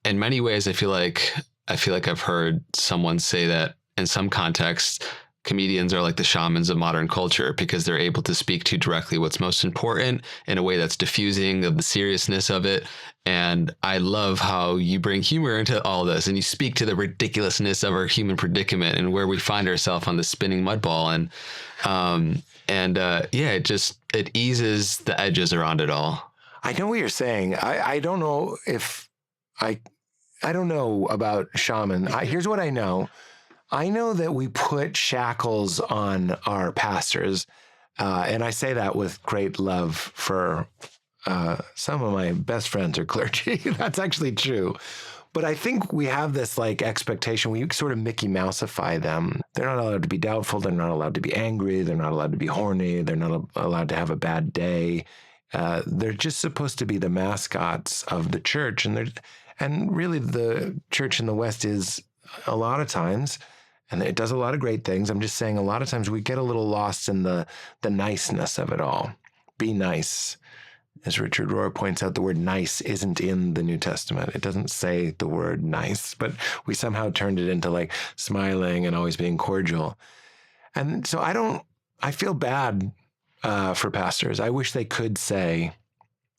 in many ways, I feel like I've heard someone say that in some contexts, comedians are like the shamans of modern culture because they're able to speak to directly what's most important in a way that's diffusing of the seriousness of it. And I love how you bring humor into all this and you speak to the ridiculousness of our human predicament and where we find ourselves on the spinning mud ball. And it eases the edges around it all. I know what you're saying. I don't know if I don't know about shaman. Here's what I know. I know that we put shackles on our pastors, and I say that with great love for some of my best friends are clergy. That's actually true. But I think we have this like expectation. We sort of Mickey Mousify them. They're not allowed to be doubtful. They're not allowed to be angry. They're not allowed to be horny. They're not allowed to have a bad day. They're just supposed to be the mascots of the church. And really the church in the West is a lot of times, and it does a lot of great things. I'm just saying a lot of times we get a little lost in the niceness of it all. Be nice. As Richard Rohr points out, the word nice isn't in the New Testament. It doesn't say the word nice, but we somehow turned it into like smiling and always being cordial. And so I feel bad for pastors. I wish they could say,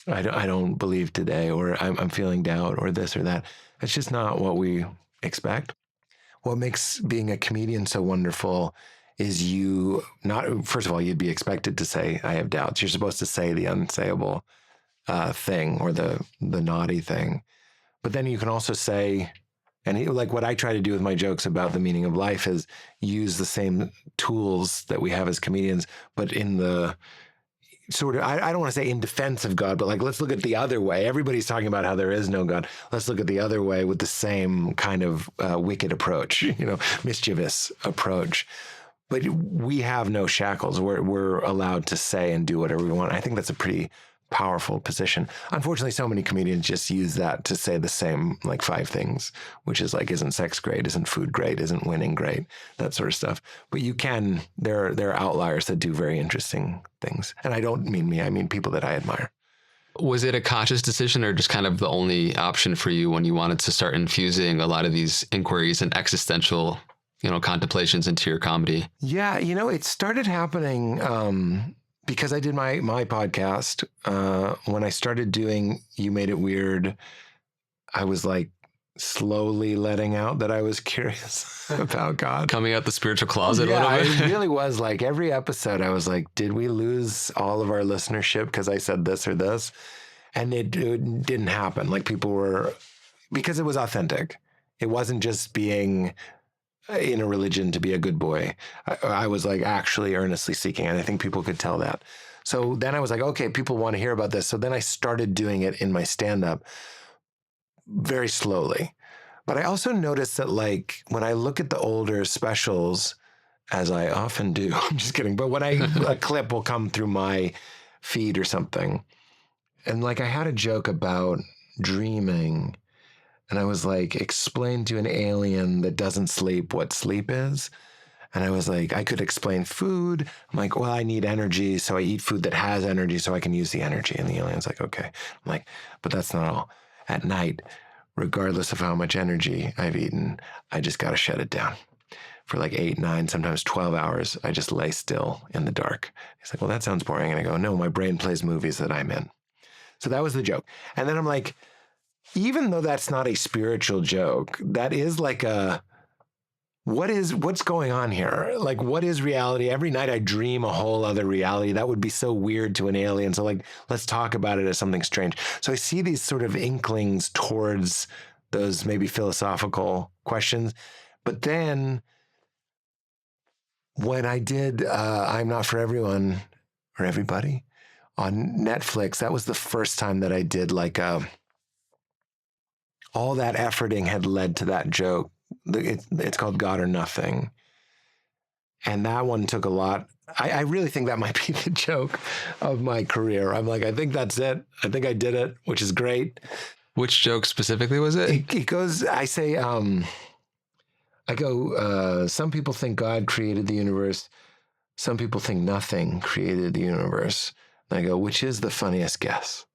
I don't believe today, or I'm feeling doubt, or this or that. It's just not what we expect. What makes being a comedian so wonderful is first of all, you'd be expected to say, I have doubts. You're supposed to say the unsayable thing or the naughty thing. But then you can also say, like what I try to do with my jokes about the meaning of life is use the same tools that we have as comedians, but in the sort of, I don't want to say in defense of God, but like, let's look at the other way. Everybody's talking about how there is no God. Let's look at the other way with the same kind of wicked approach, mischievous approach. But we have no shackles. We're allowed to say and do whatever we want. I think that's a pretty powerful position. Unfortunately, so many comedians just use that to say the same like 5 things, which is like, isn't sex great? Isn't food great? Isn't winning great? That sort of stuff. But there are outliers that do very interesting things. And I don't mean me, I mean people that I admire. Was it a conscious decision or just kind of the only option for you when you wanted to start infusing a lot of these inquiries and existential contemplations into your comedy? Yeah, it started happening because I did my podcast. When I started doing You Made It Weird, I was like slowly letting out that I was curious about God. Coming out the spiritual closet a little bit. It really was like every episode I was like, did we lose all of our listenership because I said this or this? And it didn't happen. Like because it was authentic. It wasn't just being in a religion to be a good boy. I was like actually earnestly seeking, and I think people could tell that. So then I was like, okay, people want to hear about this. So then I started doing it in my stand-up very slowly. But I also noticed that like when I look at the older specials, as I often do, I'm just kidding, but when a clip will come through my feed or something, and like I had a joke about dreaming, and I was like, explain to an alien that doesn't sleep what sleep is. And I was like, I could explain food. I'm like, well, I need energy, so I eat food that has energy so I can use the energy. And the alien's like, okay. I'm like, but that's not all. At night, regardless of how much energy I've eaten, I just got to shut it down. For like 8, 9, sometimes 12 hours, I just lay still in the dark. He's like, well, that sounds boring. And I go, no, my brain plays movies that I'm in. So that was the joke. And then I'm like, even though that's not a spiritual joke, that is like a what's going on here? Like, what is reality? Every night I dream a whole other reality. That would be so weird to an alien. So like, let's talk about it as something strange. So I see these sort of inklings towards those maybe philosophical questions. But then when I did I'm Not For Everyone or Everybody on Netflix, that was the first time that I did like all that efforting had led to that joke. It's called God or Nothing. And that one took a lot. I really think that might be the joke of my career. I'm like, I think that's it. I think I did it, which is great. Which joke specifically was it? It goes, I say, I go, some people think God created the universe. Some people think nothing created the universe. And I go, which is the funniest guess?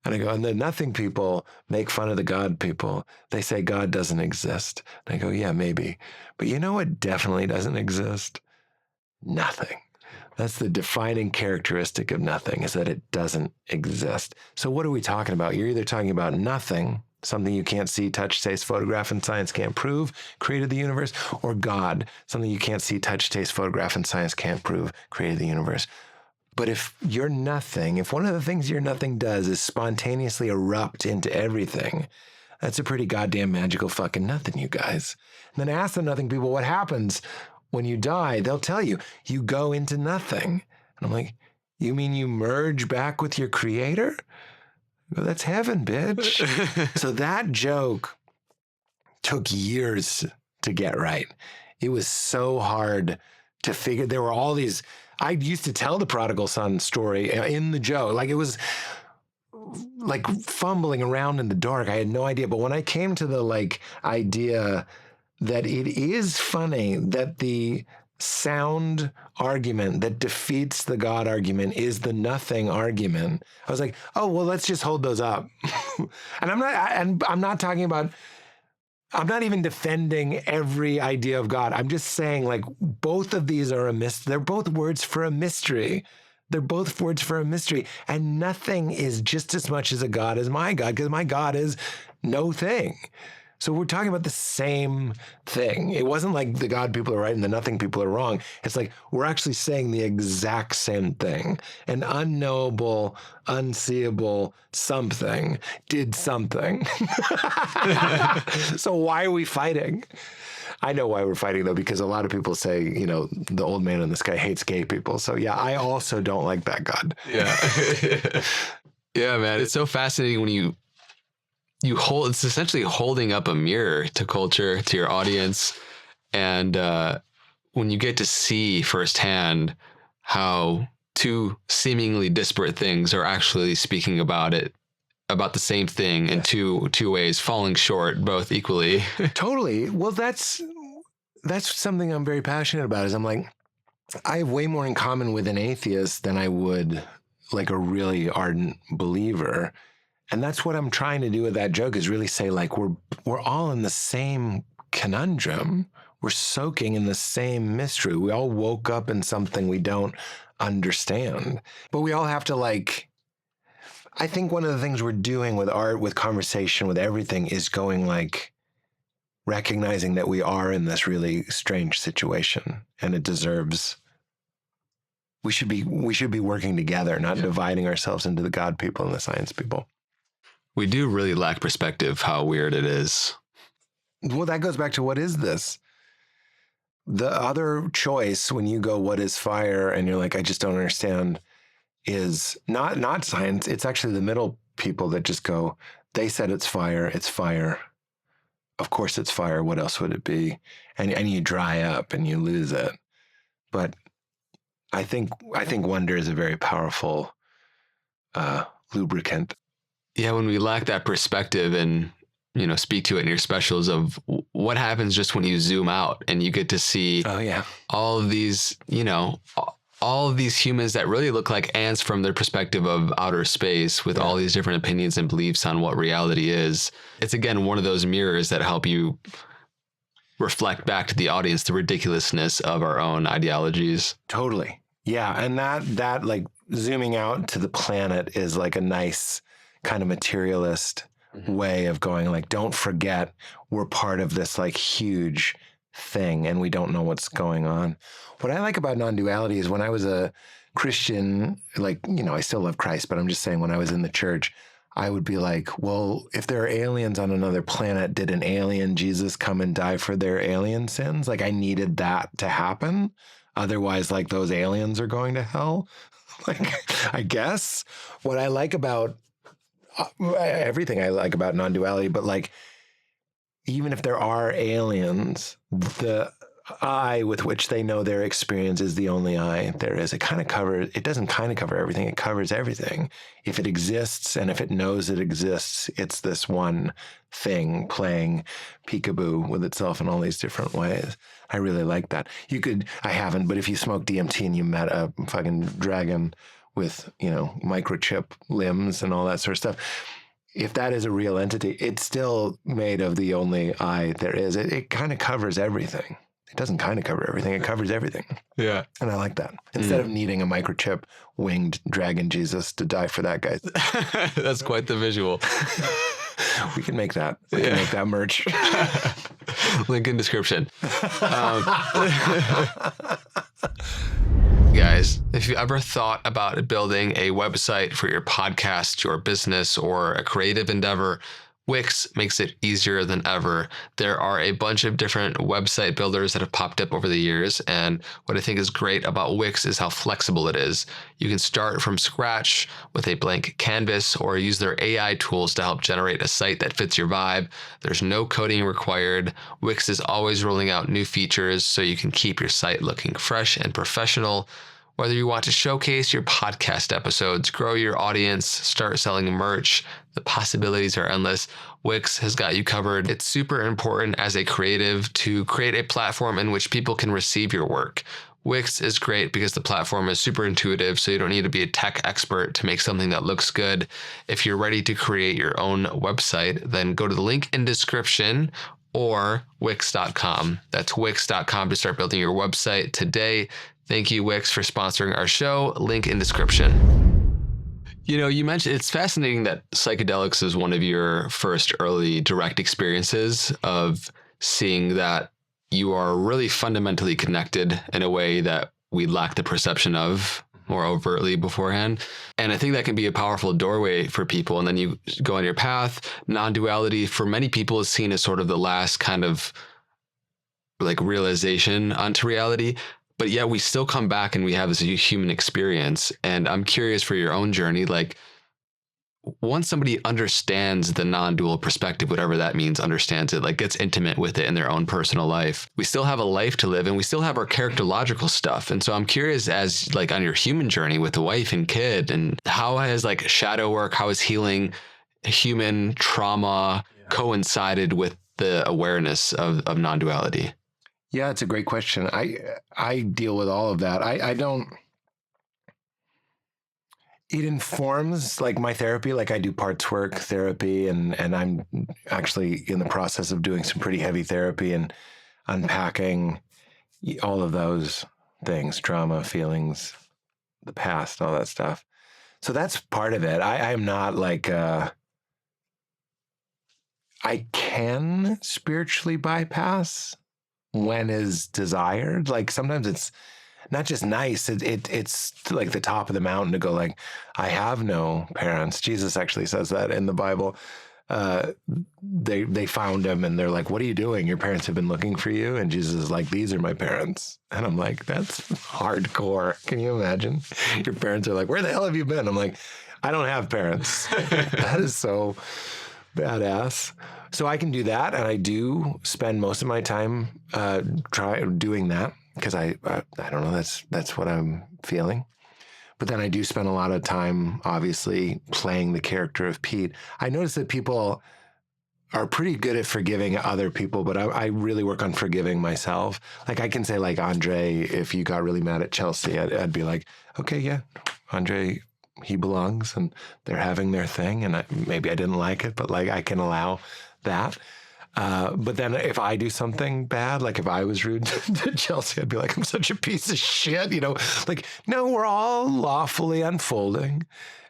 And I go, and the nothing people make fun of the God people. They say God doesn't exist. And I go, yeah, maybe. But you know what definitely doesn't exist? Nothing. That's the defining characteristic of nothing, is that it doesn't exist. So what are we talking about? You're either talking about nothing, something you can't see, touch, taste, photograph, and science can't prove created the universe, or God, something you can't see, touch, taste, photograph, and science can't prove created the universe. But if you're nothing, if one of the things your nothing does is spontaneously erupt into everything, that's a pretty goddamn magical fucking nothing, you guys. And then ask the nothing people what happens when you die. They'll tell you, you go into nothing. And I'm like, you mean you merge back with your creator? Well, that's heaven, bitch. So that joke took years to get right. It was so hard to figure. There were all these. I used to tell the prodigal son story in the joke. Like, it was like fumbling around in the dark. I had no idea. But when I came to the like idea that it is funny that the sound argument that defeats the God argument is the nothing argument, I was like, oh, well, let's just hold those up. And I'm not talking about, I'm not even defending every idea of God. I'm just saying, like, both of these are they're both words for a mystery. They're both words for a mystery. And nothing is just as much as a God as my God, because my God is no thing. So we're talking about the same thing. It wasn't like the God people are right and the nothing people are wrong. It's like we're actually saying the exact same thing. An unknowable, unseeable something did something. So why are we fighting? I know why we're fighting, though, because a lot of people say, you know, the old man in the sky hates gay people. So yeah, I also don't like that God. Yeah. Yeah, man. It's so fascinating when you hold, it's essentially holding up a mirror to culture, to your audience. And when you get to see firsthand how two seemingly disparate things are actually speaking about the same thing in two ways, falling short both equally. Totally. Well, that's something I'm very passionate about, is I'm like, I have way more in common with an atheist than I would like a really ardent believer. And that's what I'm trying to do with that joke, is really say, like, we're all in the same conundrum. We're soaking in the same mystery. We all woke up in something we don't understand. But we all have to, like, I think one of the things we're doing with art, with conversation, with everything, is going, like, recognizing that we are in this really strange situation, and it deserves. We should be working together, not dividing ourselves into the God people and the science people. We do really lack perspective, how weird it is. Well, that goes back to, what is this? The other choice, when you go, what is fire? And you're like, I just don't understand, is not science. It's actually the middle people that just go, they said it's fire. It's fire. Of course it's fire. What else would it be? And you dry up and you lose it. But I think wonder is a very powerful lubricant. Yeah, when we lack that perspective and, you know, speak to it in your specials of what happens just when you zoom out and you get to see all of these, you know, all of these humans that really look like ants from their perspective of outer space, with all these different opinions and beliefs on what reality is. It's, again, one of those mirrors that help you reflect back to the audience the ridiculousness of our own ideologies. Totally. Yeah. And that like zooming out to the planet is like a nice kind of materialist way of going, like, don't forget we're part of this like huge thing and we don't know what's going on. What I like about non-duality is when I was a Christian, like, I still love Christ, but I'm just saying when I was in the church, I would be like, well, if there are aliens on another planet, did an alien Jesus come and die for their alien sins? Like, I needed that to happen. Otherwise, like, those aliens are going to hell. Like, I guess what I like about everything I like about non-duality, but like, even if there are aliens, the I with which they know their experience is the only I there is. It doesn't kind of cover everything. It covers everything. If it exists and if it knows it exists, it's this one thing playing peekaboo with itself in all these different ways. I really like that. I haven't, but if you smoke DMT and you met a fucking dragon with, microchip limbs and all that sort of stuff, if that is a real entity, it's still made of the only I there is. It kind of covers everything. It doesn't kind of cover everything. It covers everything. Yeah. And I like that. Instead of needing a microchip winged dragon Jesus to die for that guy. That's quite the visual. We can make that. We can make that merch. Link in description. Guys, if you ever thought about building a website for your podcast, your business, or a creative endeavor, Wix makes it easier than ever. There are a bunch of different website builders that have popped up over the years, and what I think is great about Wix is how flexible it is. You can start from scratch with a blank canvas or use their AI tools to help generate a site that fits your vibe. There's no coding required. Wix is always rolling out new features so you can keep your site looking fresh and professional. Whether you want to showcase your podcast episodes, grow your audience, start selling merch, the possibilities are endless. Wix has got you covered. It's super important as a creative to create a platform in which people can receive your work. Wix is great because the platform is super intuitive, so you don't need to be a tech expert to make something that looks good. If you're ready to create your own website, then go to the link in description or Wix.com. That's Wix.com to start building your website today. Thank you, Wix, for sponsoring our show. Link in description. You mentioned it's fascinating that psychedelics is one of your first early direct experiences of seeing that you are really fundamentally connected in a way that we lack the perception of more overtly beforehand. And I think that can be a powerful doorway for people. And then you go on your path. Non-duality for many people is seen as sort of the last kind of like realization onto reality. But yet we still come back and we have this human experience. And I'm curious for your own journey, like once somebody understands the non-dual perspective, whatever that means, understands it, like gets intimate with it in their own personal life, we still have a life to live and we still have our characterological stuff. And so I'm curious as like on your human journey with the wife and kid, and how has like shadow work, how has healing human trauma coincided with the awareness of non-duality? Yeah, it's a great question. I deal with all of that. I don't. It informs like my therapy. Like I do parts work therapy, and I'm actually in the process of doing some pretty heavy therapy and unpacking all of those things, trauma, feelings, the past, all that stuff. So that's part of it. I am not like I can spiritually bypass when is desired. Like sometimes it's not just nice, it's like the top of the mountain to go like, I have no parents. Jesus actually says that in the Bible. They found him and they're like, what are you doing? Your parents have been looking for you. And Jesus is like, these are my parents. And I'm like, that's hardcore. Can you imagine? Your parents are like, where the hell have you been? I'm like, I don't have parents. That is so badass. So I can do that, and I do spend most of my time doing that because I don't know, that's what I'm feeling. But then I do spend a lot of time, obviously, playing the character of Pete. I notice that people are pretty good at forgiving other people, but I really work on forgiving myself. Like I can say, like Andre, if you got really mad at Chelsea, I'd be like, okay, yeah, Andre, he belongs, and they're having their thing, and maybe I didn't like it, but like I can allow that. But then if I do something bad, like if I was rude to Chelsea, I'd be like, I'm such a piece of shit, like, no, we're all lawfully unfolding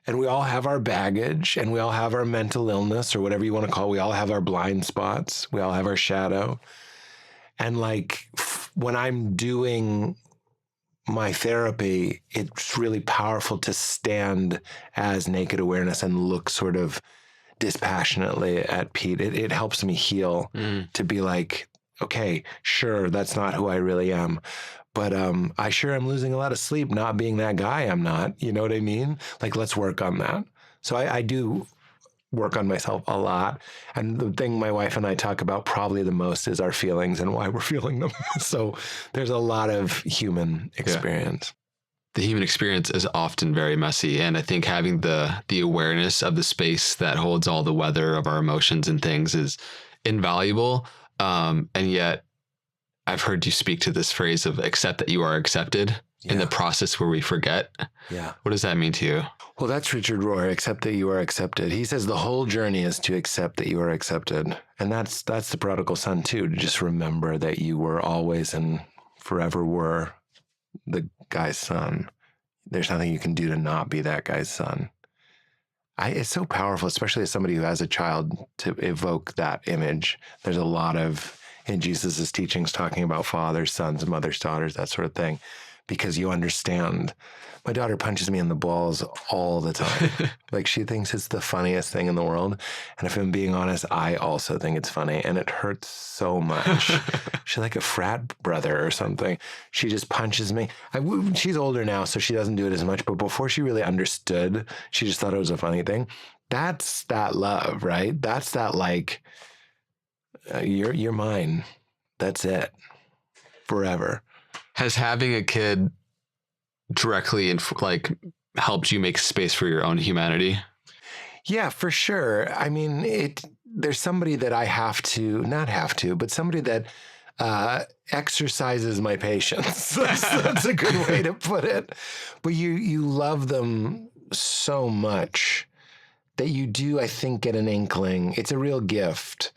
and we all have our baggage and we all have our mental illness or whatever you want to call it. We all have our blind spots. We all have our shadow. And like when I'm doing my therapy, it's really powerful to stand as naked awareness and look sort of dispassionately at Pete. It helps me heal to be like, okay, sure, that's not who I really am. But I sure am losing a lot of sleep not being that guy I'm not. You know what I mean? Like, let's work on that. So I do work on myself a lot. And the thing my wife and I talk about probably the most is our feelings and why we're feeling them. So there's a lot of human experience. The human experience is often very messy. And I think having the awareness of the space that holds all the weather of our emotions and things is invaluable. And yet I've heard you speak to this phrase of accept that you are accepted in the process where we forget. Yeah. What does that mean to you? Well, that's Richard Rohr, accept that you are accepted. He says the whole journey is to accept that you are accepted. And that's the prodigal son too, to just remember that you were always and forever were the guy's son. There's nothing you can do to not be that guy's son. It's so powerful, especially as somebody who has a child, to evoke that image. There's a lot of, in Jesus's teachings, talking about fathers, sons, mothers, daughters, that sort of thing, because you understand. My daughter punches me in the balls all the time. Like, she thinks it's the funniest thing in the world. And if I'm being honest, I also think it's funny. And it hurts so much. She's like a frat brother or something. She just punches me. She's older now, so she doesn't do it as much. But before she really understood, she just thought it was a funny thing. That's that love, right? That's that, like, you're mine. That's it. Forever. Has having a kid directly helped you make space for your own humanity? Yeah, for sure. I mean, there's somebody that I not have to, but somebody that exercises my patience. That's a good way to put it. But you love them so much that you do, I think, get an inkling. It's a real gift.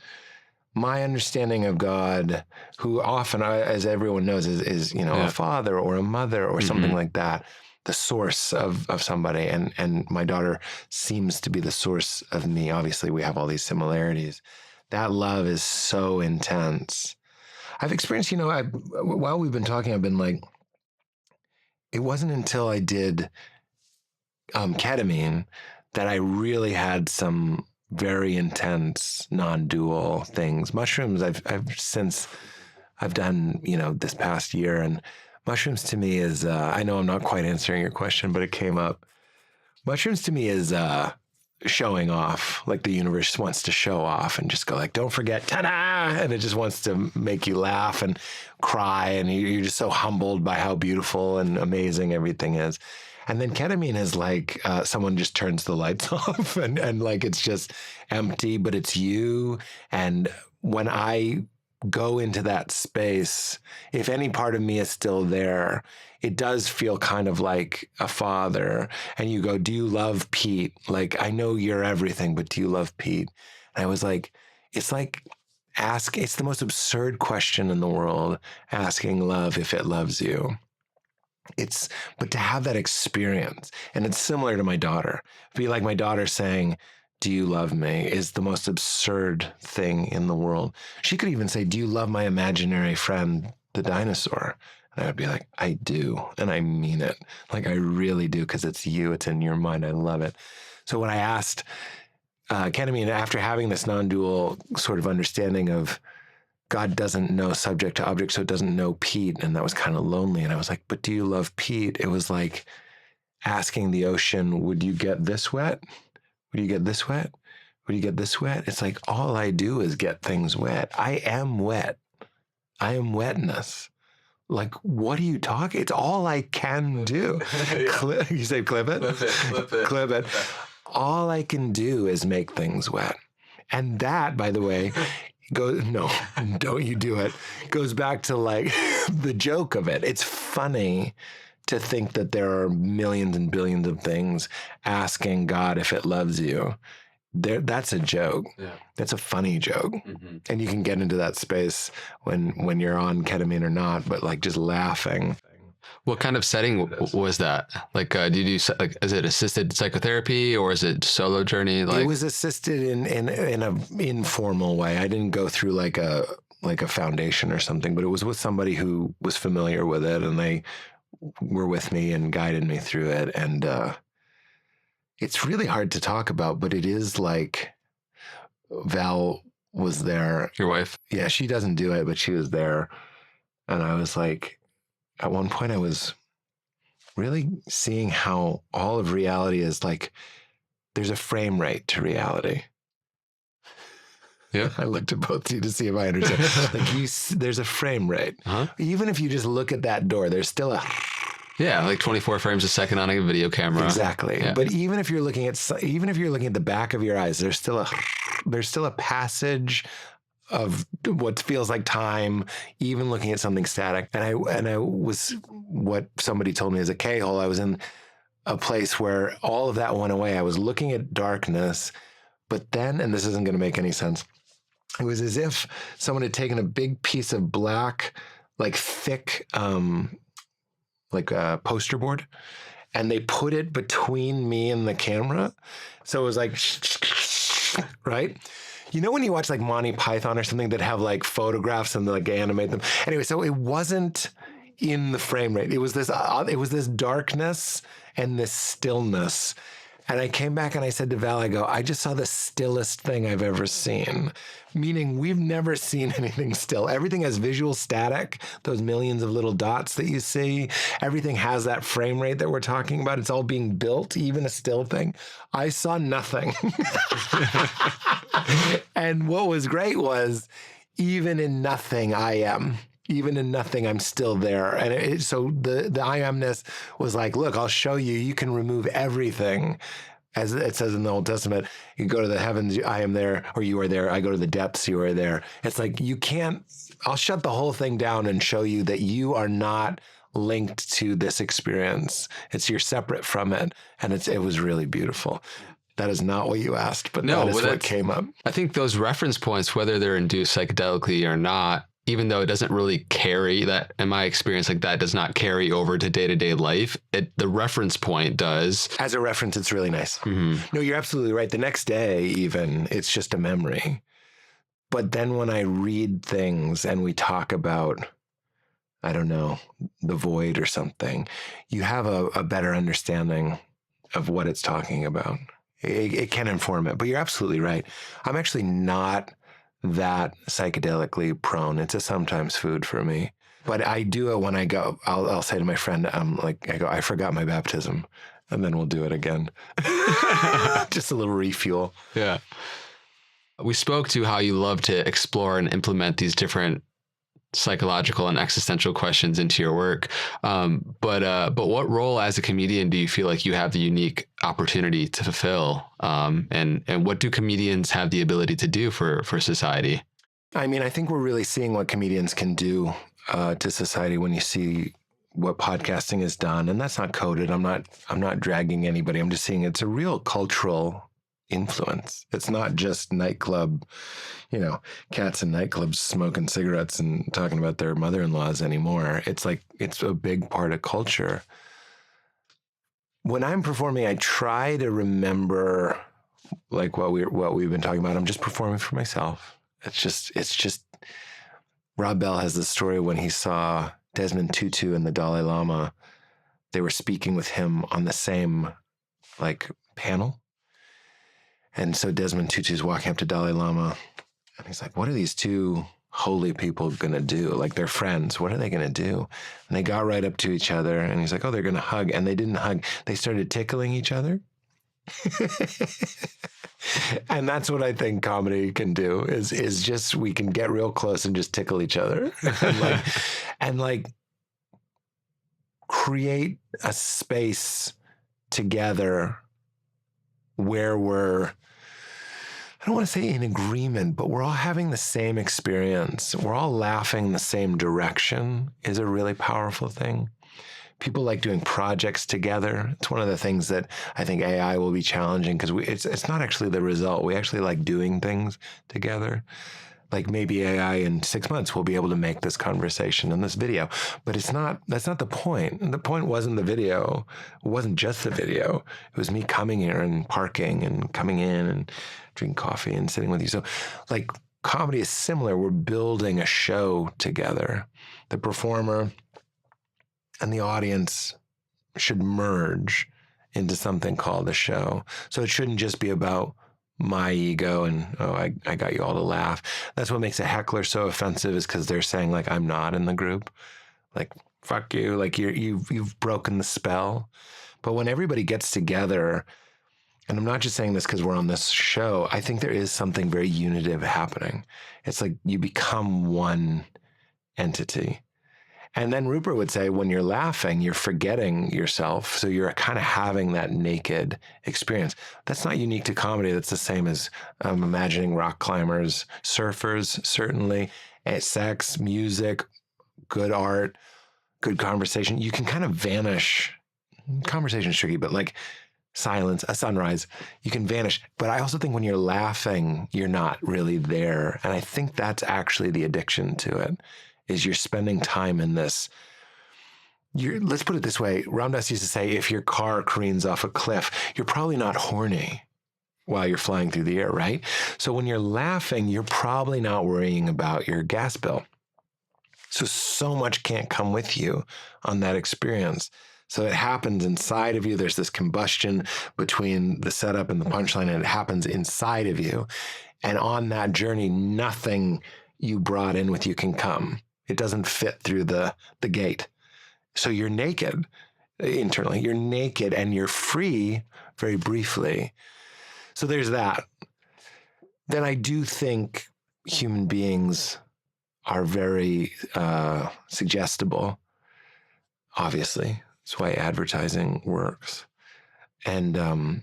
My understanding of God, who often, as everyone knows, is a father or a mother or something like that, the source of somebody. And my daughter seems to be the source of me. Obviously, we have all these similarities. That love is so intense. I've experienced, while we've been talking, I've been like, it wasn't until I did ketamine that I really had some very intense non-dual things. Mushrooms I've done, this past year, and mushrooms to me is, I know I'm not quite answering your question, but it came up. Mushrooms to me is showing off, like the universe wants to show off and just go like, don't forget, ta-da! And it just wants to make you laugh and cry, and you're just so humbled by how beautiful and amazing everything is. And then ketamine is like someone just turns the lights off and like it's just empty, but it's you. And when I go into that space, if any part of me is still there, it does feel kind of like a father. And you go, do you love Pete? Like, I know you're everything, but do you love Pete? And I was like, it's the most absurd question in the world, asking love if it loves you. But to have that experience, and it's similar to my daughter, be like my daughter saying, do you love me, is the most absurd thing in the world. She could even say, do you love my imaginary friend, the dinosaur? And I would be like, I do. And I mean it. Like, I really do, because it's you, it's in your mind. I love it. So when I asked ketamine, after having this non-dual sort of understanding of God doesn't know subject to object, so it doesn't know Pete. And that was kind of lonely. And I was like, but do you love Pete? It was like asking the ocean, would you get this wet? Would you get this wet? Would you get this wet? It's like, all I do is get things wet. I am wet. I am wetness. Like, what are you talking? It's all I can do. You say clip it? Clip it. Clip it. All I can do is make things wet. And that, by the way, no, don't you do it. Goes back to like the joke of it. It's funny to think that there are millions and billions of things asking God if it loves you. That's a joke. Yeah. That's a funny joke. Mm-hmm. And you can get into that space when you're on ketamine or not, but like just laughing. What kind of setting was that? Like, do you do, like, is it assisted psychotherapy or is it solo journey? Like, it was assisted in an informal way. I didn't go through like a like a foundation or something, but it was with somebody who was familiar with it, and they were with me and guided me through it. And it's really hard to talk about, but it is like Val was there. Your wife? Yeah, she doesn't do it, but she was there. And I was like, at one point I was really seeing how all of reality is like, there's a frame rate to reality. Yeah. I looked at both of you to see if I understand. Like there's a frame rate. Uh-huh. Even if you just look at that door, there's still a... Yeah, like 24 frames a second on a video camera. Exactly. Yeah. But even if you're looking at the back of your eyes, there's still a passage of what feels like time, even looking at something static. And I was, what somebody told me as a K-hole, I was in a place where all of that went away. I was looking at darkness, but then, and this isn't going to make any sense, it was as if someone had taken a big piece of black, like thick, poster board, and they put it between me and the camera. So it was like, right? You know when you watch like Monty Python or something that have like photographs and like animate them? Anyway, so it wasn't in the frame rate. It was this darkness and this stillness. And I came back and I said to Val, I just saw the stillest thing I've ever seen. Meaning we've never seen anything still. Everything has visual static, those millions of little dots that you see. Everything has that frame rate that we're talking about. It's all being built, even a still thing. I saw nothing. And what was great was, even in nothing, I am. Even in nothing, I'm still there. And so the I amness was like, look, I'll show you. You can remove everything. As it says in the Old Testament, you go to the heavens, I am there, or you are there. I go to the depths, you are there. It's like, you can't, I'll shut the whole thing down and show you that you are not linked to this experience. You're separate from it. And it was really beautiful. That is not what you asked, but that is what came up. I think those reference points, whether they're induced psychedelically or not, even though it doesn't really carry that, in my experience, like that does not carry over to day-to-day life, the reference point does. As a reference, it's really nice. Mm-hmm. No, you're absolutely right. The next day, even, it's just a memory. But then when I read things and we talk about, I don't know, the void or something, you have a better understanding of what it's talking about. It can inform it. But you're absolutely right. I'm actually not that psychedelically prone. It's a sometimes food for me. But I do it when I go. I'll say to my friend, I forgot my baptism. And then we'll do it again. Just a little refuel. Yeah. We spoke to how you love to explore and implement these different psychological and existential questions into your work. But what role as a comedian do you feel like you have the unique opportunity to fulfill? And what do comedians have the ability to do for society? I mean, I think we're really seeing what comedians can do to society when you see what podcasting has done. And that's not coded. I'm not dragging anybody. I'm just saying it's a real cultural influence. It's not just nightclub, cats in nightclubs smoking cigarettes and talking about their mother-in-laws anymore. It's like, it's a big part of culture. When I'm performing, I try to remember like what we've been talking about. I'm just performing for myself. It's just Rob Bell has this story when he saw Desmond Tutu and the Dalai Lama. They were speaking with him on the same panel. And so Desmond Tutu's walking up to Dalai Lama and he's like, what are these two holy people going to do? Like, they're friends. What are they going to do? And they got right up to each other and he's like, oh, they're going to hug. And they didn't hug. They started tickling each other. And that's what I think comedy can do is just, we can get real close and just tickle each other and create a space together where we're, I don't want to say in agreement, but we're all having the same experience. We're all laughing the same direction is a really powerful thing. People like doing projects together. It's one of the things that I think AI will be challenging because it's not actually the result. We actually like doing things together. Like maybe AI in 6 months will be able to make this conversation and this video, but that's not the point. The point wasn't the video. It wasn't just the video. It was me coming here and parking and coming in and drinking coffee and sitting with you. So comedy is similar. We're building a show together. The performer and the audience should merge into something called a show. So it shouldn't just be about my ego and, oh, I got you all to laugh. That's what makes a heckler so offensive, is because they're saying, like, I'm not in the group. Like, fuck you. Like, you've broken the spell. But when everybody gets together, and I'm not just saying this because we're on this show, I think there is something very unitive happening. It's like you become one entity. And then Rupert would say, when you're laughing, you're forgetting yourself. So you're kind of having that naked experience. That's not unique to comedy. That's the same as imagining rock climbers, surfers, certainly, sex, music, good art, good conversation. You can kind of vanish. Conversation's tricky, but like silence, a sunrise, you can vanish. But I also think when you're laughing, you're not really there. And I think that's actually the addiction to it. Is you're spending time in this. Let's put it this way. Ram Dass used to say, if your car careens off a cliff, you're probably not horny while you're flying through the air, right? So when you're laughing, you're probably not worrying about your gas bill. So much can't come with you on that experience. So it happens inside of you. There's this combustion between the setup and the punchline, and it happens inside of you. And on that journey, nothing you brought in with you can come. It doesn't fit through the gate. So you're naked internally. You're naked and you're free very briefly. So there's that. Then I do think human beings are very suggestible, obviously. That's why advertising works. And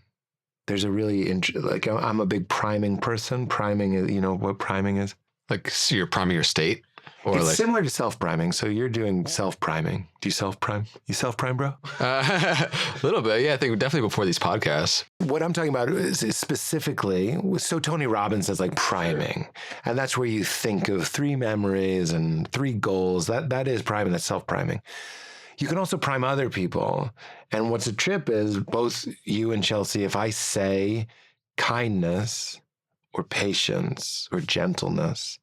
there's a really, like, I'm a big priming person. Priming is, you know what priming is? Like, so you're priming your state? Or it's like similar to self-priming. So you're doing self-priming. Do you self-prime? You self-prime, bro? a little bit. Yeah, I think definitely before these podcasts. What I'm talking about is specifically, so Tony Robbins says like priming. And that's where you think of 3 memories and 3 goals. That is priming. That's self-priming. You can also prime other people. And what's a trip is both you and Chelsea, if I say kindness or patience or gentleness,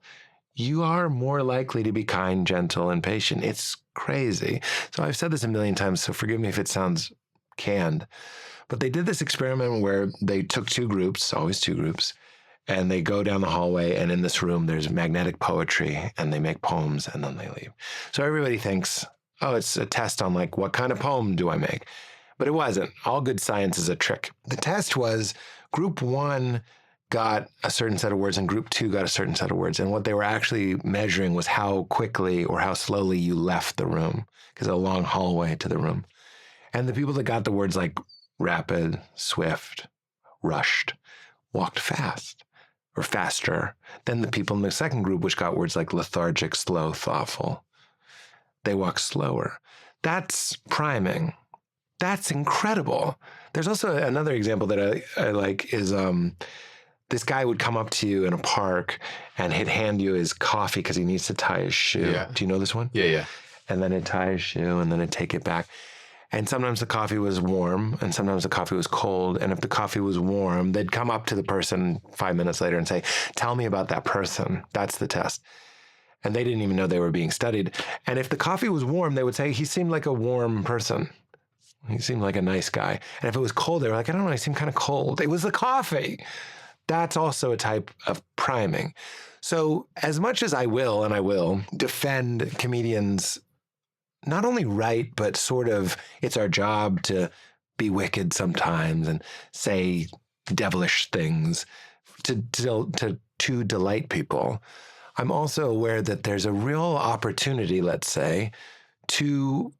you are more likely to be kind, gentle, and patient. It's crazy. So I've said this a million times, so forgive me if it sounds canned. But they did this experiment where they took 2 groups, always 2 groups, and they go down the hallway, and in this room, there's magnetic poetry, and they make poems, and then they leave. So everybody thinks, oh, it's a test on like, what kind of poem do I make? But it wasn't. All good science is a trick. The test was group 1 got a certain set of words and group 2 got a certain set of words. And what they were actually measuring was how quickly or how slowly you left the room, because a long hallway to the room. And the people that got the words like rapid, swift, rushed, walked fast or faster than the people in the second group, which got words like lethargic, slow, thoughtful. They walk slower. That's priming. That's incredible. There's also another example that I like is this guy would come up to you in a park and he'd hand you his coffee because he needs to tie his shoe. Yeah. Do you know this one? Yeah. And then he'd tie his shoe and then he'd take it back. And sometimes the coffee was warm and sometimes the coffee was cold. And if the coffee was warm, they'd come up to the person 5 minutes later and say, tell me about that person. That's the test. And they didn't even know they were being studied. And if the coffee was warm, they would say, he seemed like a warm person. He seemed like a nice guy. And if it was cold, they were like, I don't know, he seemed kind of cold. It was the coffee. That's also a type of priming. So as much as I will defend comedians, not only right, but sort of it's our job to be wicked sometimes and say devilish things to delight people. I'm also aware that there's a real opportunity, let's say, to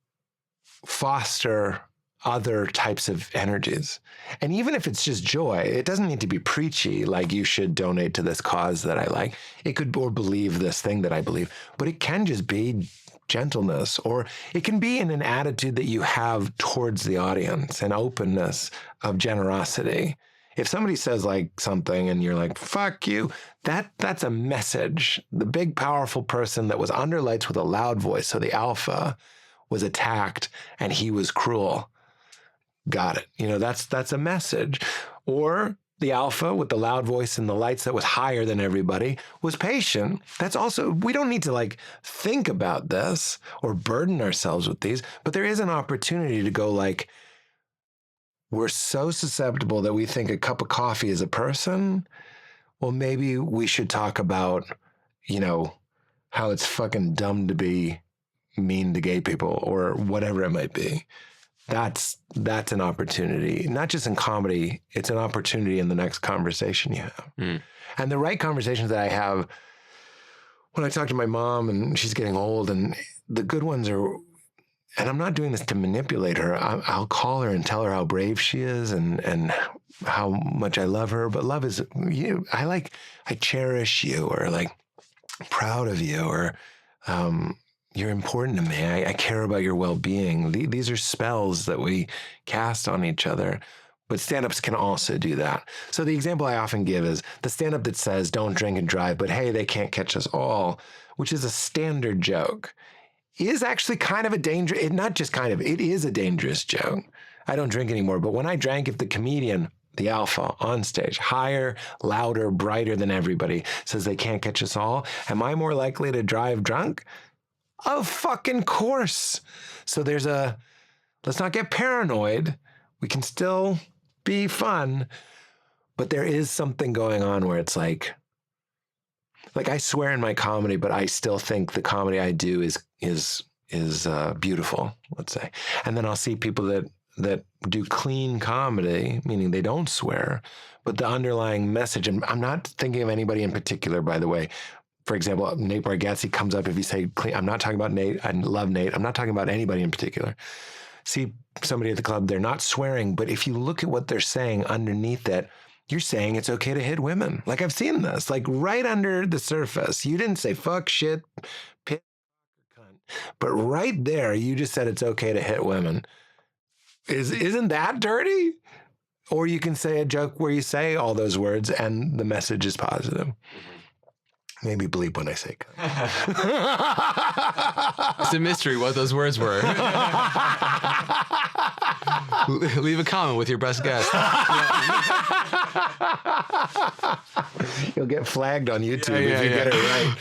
foster other types of energies. And even if it's just joy, it doesn't need to be preachy, like you should donate to this cause that I like. It could, or believe this thing that I believe, but it can just be gentleness, or it can be in an attitude that you have towards the audience, an openness of generosity. If somebody says like something and you're like, fuck you, that's a message. The big, powerful person that was under lights with a loud voice, so the alpha, was attacked and he was cruel. Got it. You know, that's a message. Or the alpha with the loud voice and the lights that was higher than everybody, was patient. That's also, we don't need to like think about this or burden ourselves with these, but there is an opportunity to go like, we're so susceptible that we think a cup of coffee is a person. Well, maybe we should talk about, you know, how it's fucking dumb to be mean to gay people or whatever it might be. That's an opportunity, not just in comedy. It's an opportunity in the next conversation you have. And the right conversations that I have when I talk to my mom and she's getting old, and the good ones are, and I'm not doing this to manipulate her. I'll call her and tell her how brave she is and how much I love her. But love is, you. I cherish you, or like proud of you, or you're important to me. I care about your well-being. These are spells that we cast on each other. But stand-ups can also do that. So the example I often give is the stand-up that says, don't drink and drive, but hey, they can't catch us all, which is a standard joke, is actually kind of a dangerous, not just kind of, it is a dangerous joke. I don't drink anymore, but when I drank, if the comedian, the alpha on stage, higher, louder, brighter than everybody, says they can't catch us all, am I more likely to drive drunk? Of fucking course. So let's not get paranoid. We can still be fun, but there is something going on where it's like I swear in my comedy, but I still think the comedy I do is beautiful, let's say. And then I'll see people that do clean comedy, meaning they don't swear, but the underlying message, and I'm not thinking of anybody in particular, by the way. For example, Nate Bargatze comes up if you say clean. I'm not talking about Nate. I love Nate. I'm not talking about anybody in particular. See somebody at the club, they're not swearing, but if you look at what they're saying underneath that, you're saying it's okay to hit women. Like I've seen this, like right under the surface. You didn't say fuck, shit, pit, cunt. But right there, you just said it's okay to hit women. Isn't that dirty? Or you can say a joke where you say all those words and the message is positive. Maybe bleep when I say cunt. It's a mystery what those words were. Leave a comment with your best guess. You'll get flagged on YouTube if you get it right.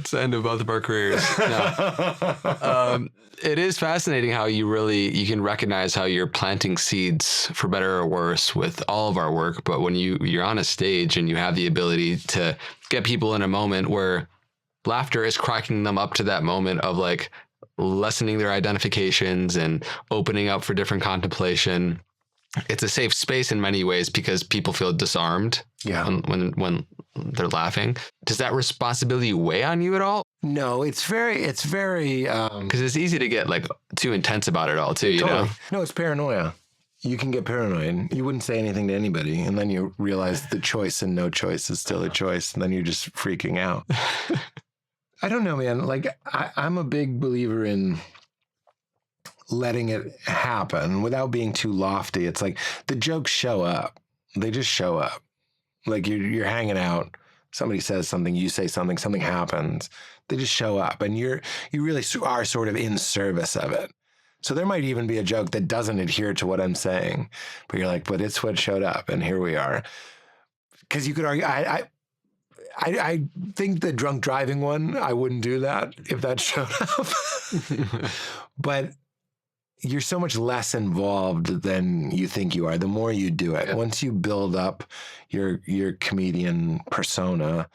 It's the end of both of our careers. No. It is fascinating how you can recognize how you're planting seeds, for better or worse, with all of our work. But when you're on a stage and you have the ability to get people in a moment where laughter is cracking them up to that moment of like lessening their identifications and opening up for different contemplation. It's a safe space in many ways because people feel disarmed when they're laughing. Does that responsibility weigh on you at all? No, it's very, because it's easy to get like too intense about it all too, totally. You know? No, it's paranoia. You can get paranoid. You wouldn't say anything to anybody. And then you realize the choice and no choice is still a choice. And then you're just freaking out. I don't know, man. Like I'm a big believer in letting it happen without being too lofty. It's like the jokes show up. They just show up. Like you're hanging out. Somebody says something, you say something, something happens. They just show up, and you really are sort of in service of it. So there might even be a joke that doesn't adhere to what I'm saying, but you're like, but it's what showed up, and here we are. Because you could argue, I think the drunk driving one, I wouldn't do that if that showed up. But you're so much less involved than you think you are. The more you do it, once you build up your comedian persona,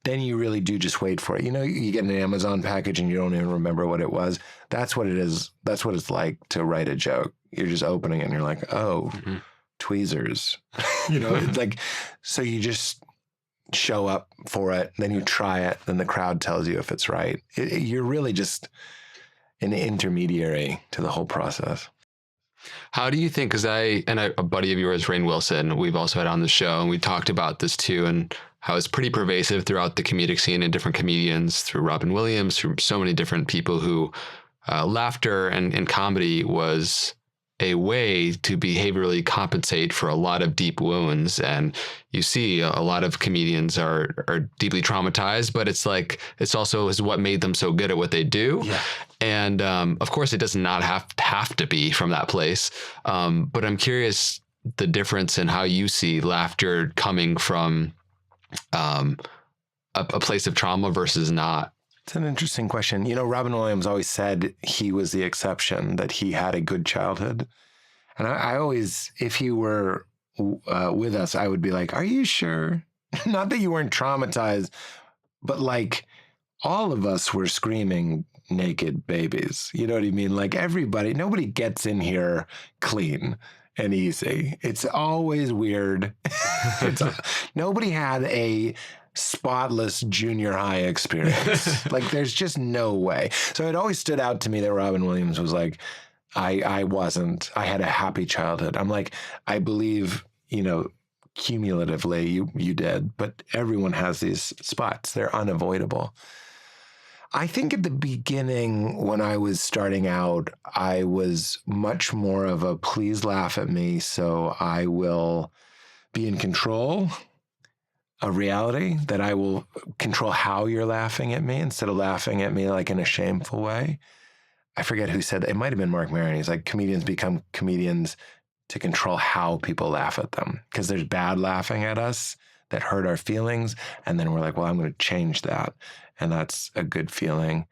then you really do just wait for it. You know, you get an Amazon package and you don't even remember what it was. That's what it is. That's what it's like to write a joke. You're just opening it and you're like, oh, tweezers. You know, it's like, so you just show up for it, then you try it, then the crowd tells you if it's right. You're really just an intermediary to the whole process. How do you think, because a buddy of yours, Rainn Wilson, we've also had on the show, and we talked about this too, and how it's pretty pervasive throughout the comedic scene and different comedians, through Robin Williams, through so many different people who laughter and comedy was a way to behaviorally compensate for a lot of deep wounds. And you see a lot of comedians are deeply traumatized, but it's like, it's also is what made them so good at what they do. Yeah. And of course it does not have to be from that place. But I'm curious, the difference in how you see laughter coming from a place of trauma versus not? It's an interesting question. You know, Robin Williams always said he was the exception, that he had a good childhood. And I always, if he were with us, I would be like, are you sure? Not that you weren't traumatized, but like all of us were screaming naked babies. You know what I mean? Like everybody, nobody gets in here clean and easy. It's always weird. Nobody had a spotless junior high experience. Like there's just no way. So it always stood out to me that Robin Williams was like, I wasn't. I had a happy childhood. I'm like, I believe, you know, cumulatively you did, but everyone has these spots. They're unavoidable. I think at the beginning, when I was starting out, I was much more of a please laugh at me, so I will be in control of reality, that I will control how you're laughing at me instead of laughing at me like in a shameful way. I forget who said that. It might have been Mark Maron. He's like, comedians become comedians to control how people laugh at them, because there's bad laughing at us that hurt our feelings. And then we're like, well, I'm going to change that. And that's a good feeling.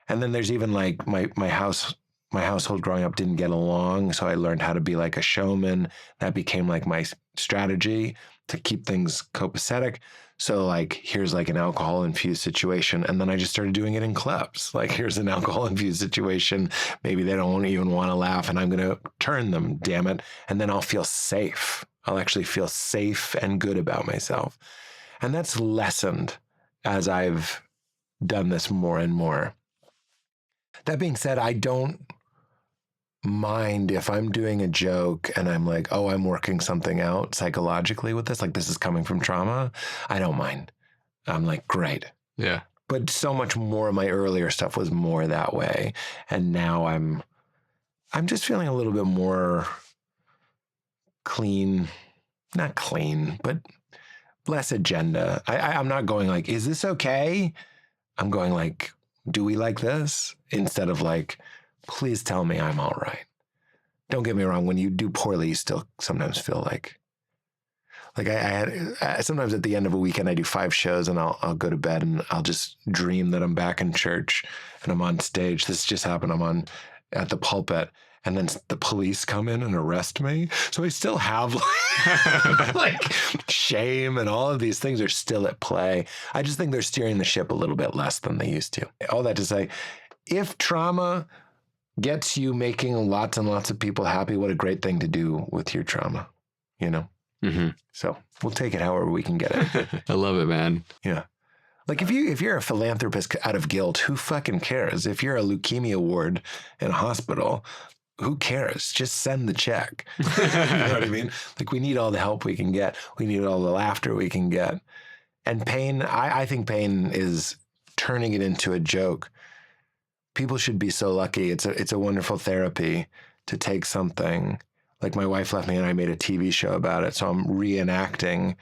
And then there's even like my household growing up didn't get along. So I learned how to be like a showman. That became like my strategy to keep things copacetic. So like, here's like an alcohol infused situation. And then I just started doing it in clubs. Like, here's an alcohol infused situation. Maybe they don't even want to laugh and I'm going to turn them, damn it. And then I'll feel safe. I'll actually feel safe and good about myself. And that's lessened as I've done this more and more. That being said, I don't mind if I'm doing a joke and I'm like, oh, I'm working something out psychologically with this, like this is coming from trauma. I don't mind. I'm like, great. Yeah. But so much more of my earlier stuff was more that way. And now I'm just feeling a little bit more clean, not clean, but less agenda. I'm not going like, is this okay? I'm going like, do we like this? Instead of like, please tell me I'm all right. Don't get me wrong. When you do poorly, you still sometimes feel like I had, sometimes at the end of a weekend, I do 5 shows and I'll go to bed and I'll just dream that I'm back in church and I'm on stage. This just happened. I'm at the pulpit and then the police come in and arrest me. So I still have like shame and all of these things are still at play. I just think they're steering the ship a little bit less than they used to. All that to say, if trauma gets you making lots and lots of people happy, what a great thing to do with your trauma, you know? Mm-hmm. So we'll take it however we can get it. I love it, man. Yeah. Like if you're a philanthropist out of guilt, who fucking cares? If you're a leukemia ward in a hospital, who cares? Just send the check. You know what I mean? Like we need all the help we can get. We need all the laughter we can get. And pain, I think pain is turning it into a joke. People should be so lucky. It's a wonderful therapy to take something. Like my wife left me and I made a TV show about it. So I'm reenacting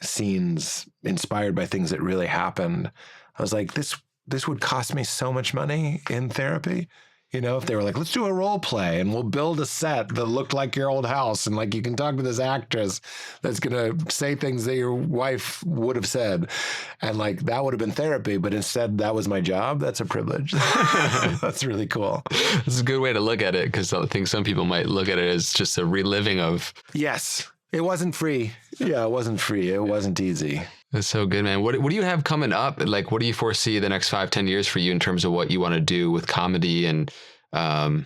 scenes inspired by things that really happened. I was like, this would cost me so much money in therapy. You know, if they were like, let's do a role play and we'll build a set that looked like your old house. And like, you can talk to this actress that's going to say things that your wife would have said. And like, that would have been therapy. But instead, that was my job. That's a privilege. That's really cool. This is a good way to look at it, because I think some people might look at it as just a reliving of. Yes. It wasn't free. Yeah, it wasn't free. It wasn't easy. That's so good, man. What do you have coming up? Like, what do you foresee the next 5-10 years for you in terms of what you want to do with comedy? And yeah,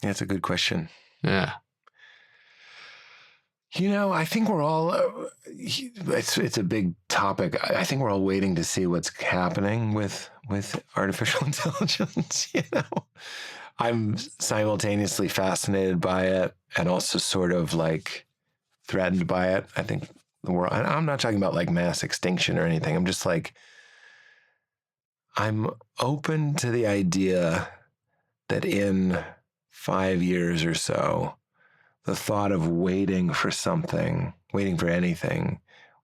it's a good question. Yeah. You know, I think we're all, it's a big topic. I think we're all waiting to see what's happening with artificial intelligence, you know? I'm simultaneously fascinated by it and also sort of like threatened by it. I think the world, I'm not talking about like mass extinction or anything. I'm just like, I'm open to the idea that in 5 years or so, the thought of waiting for something, waiting for anything,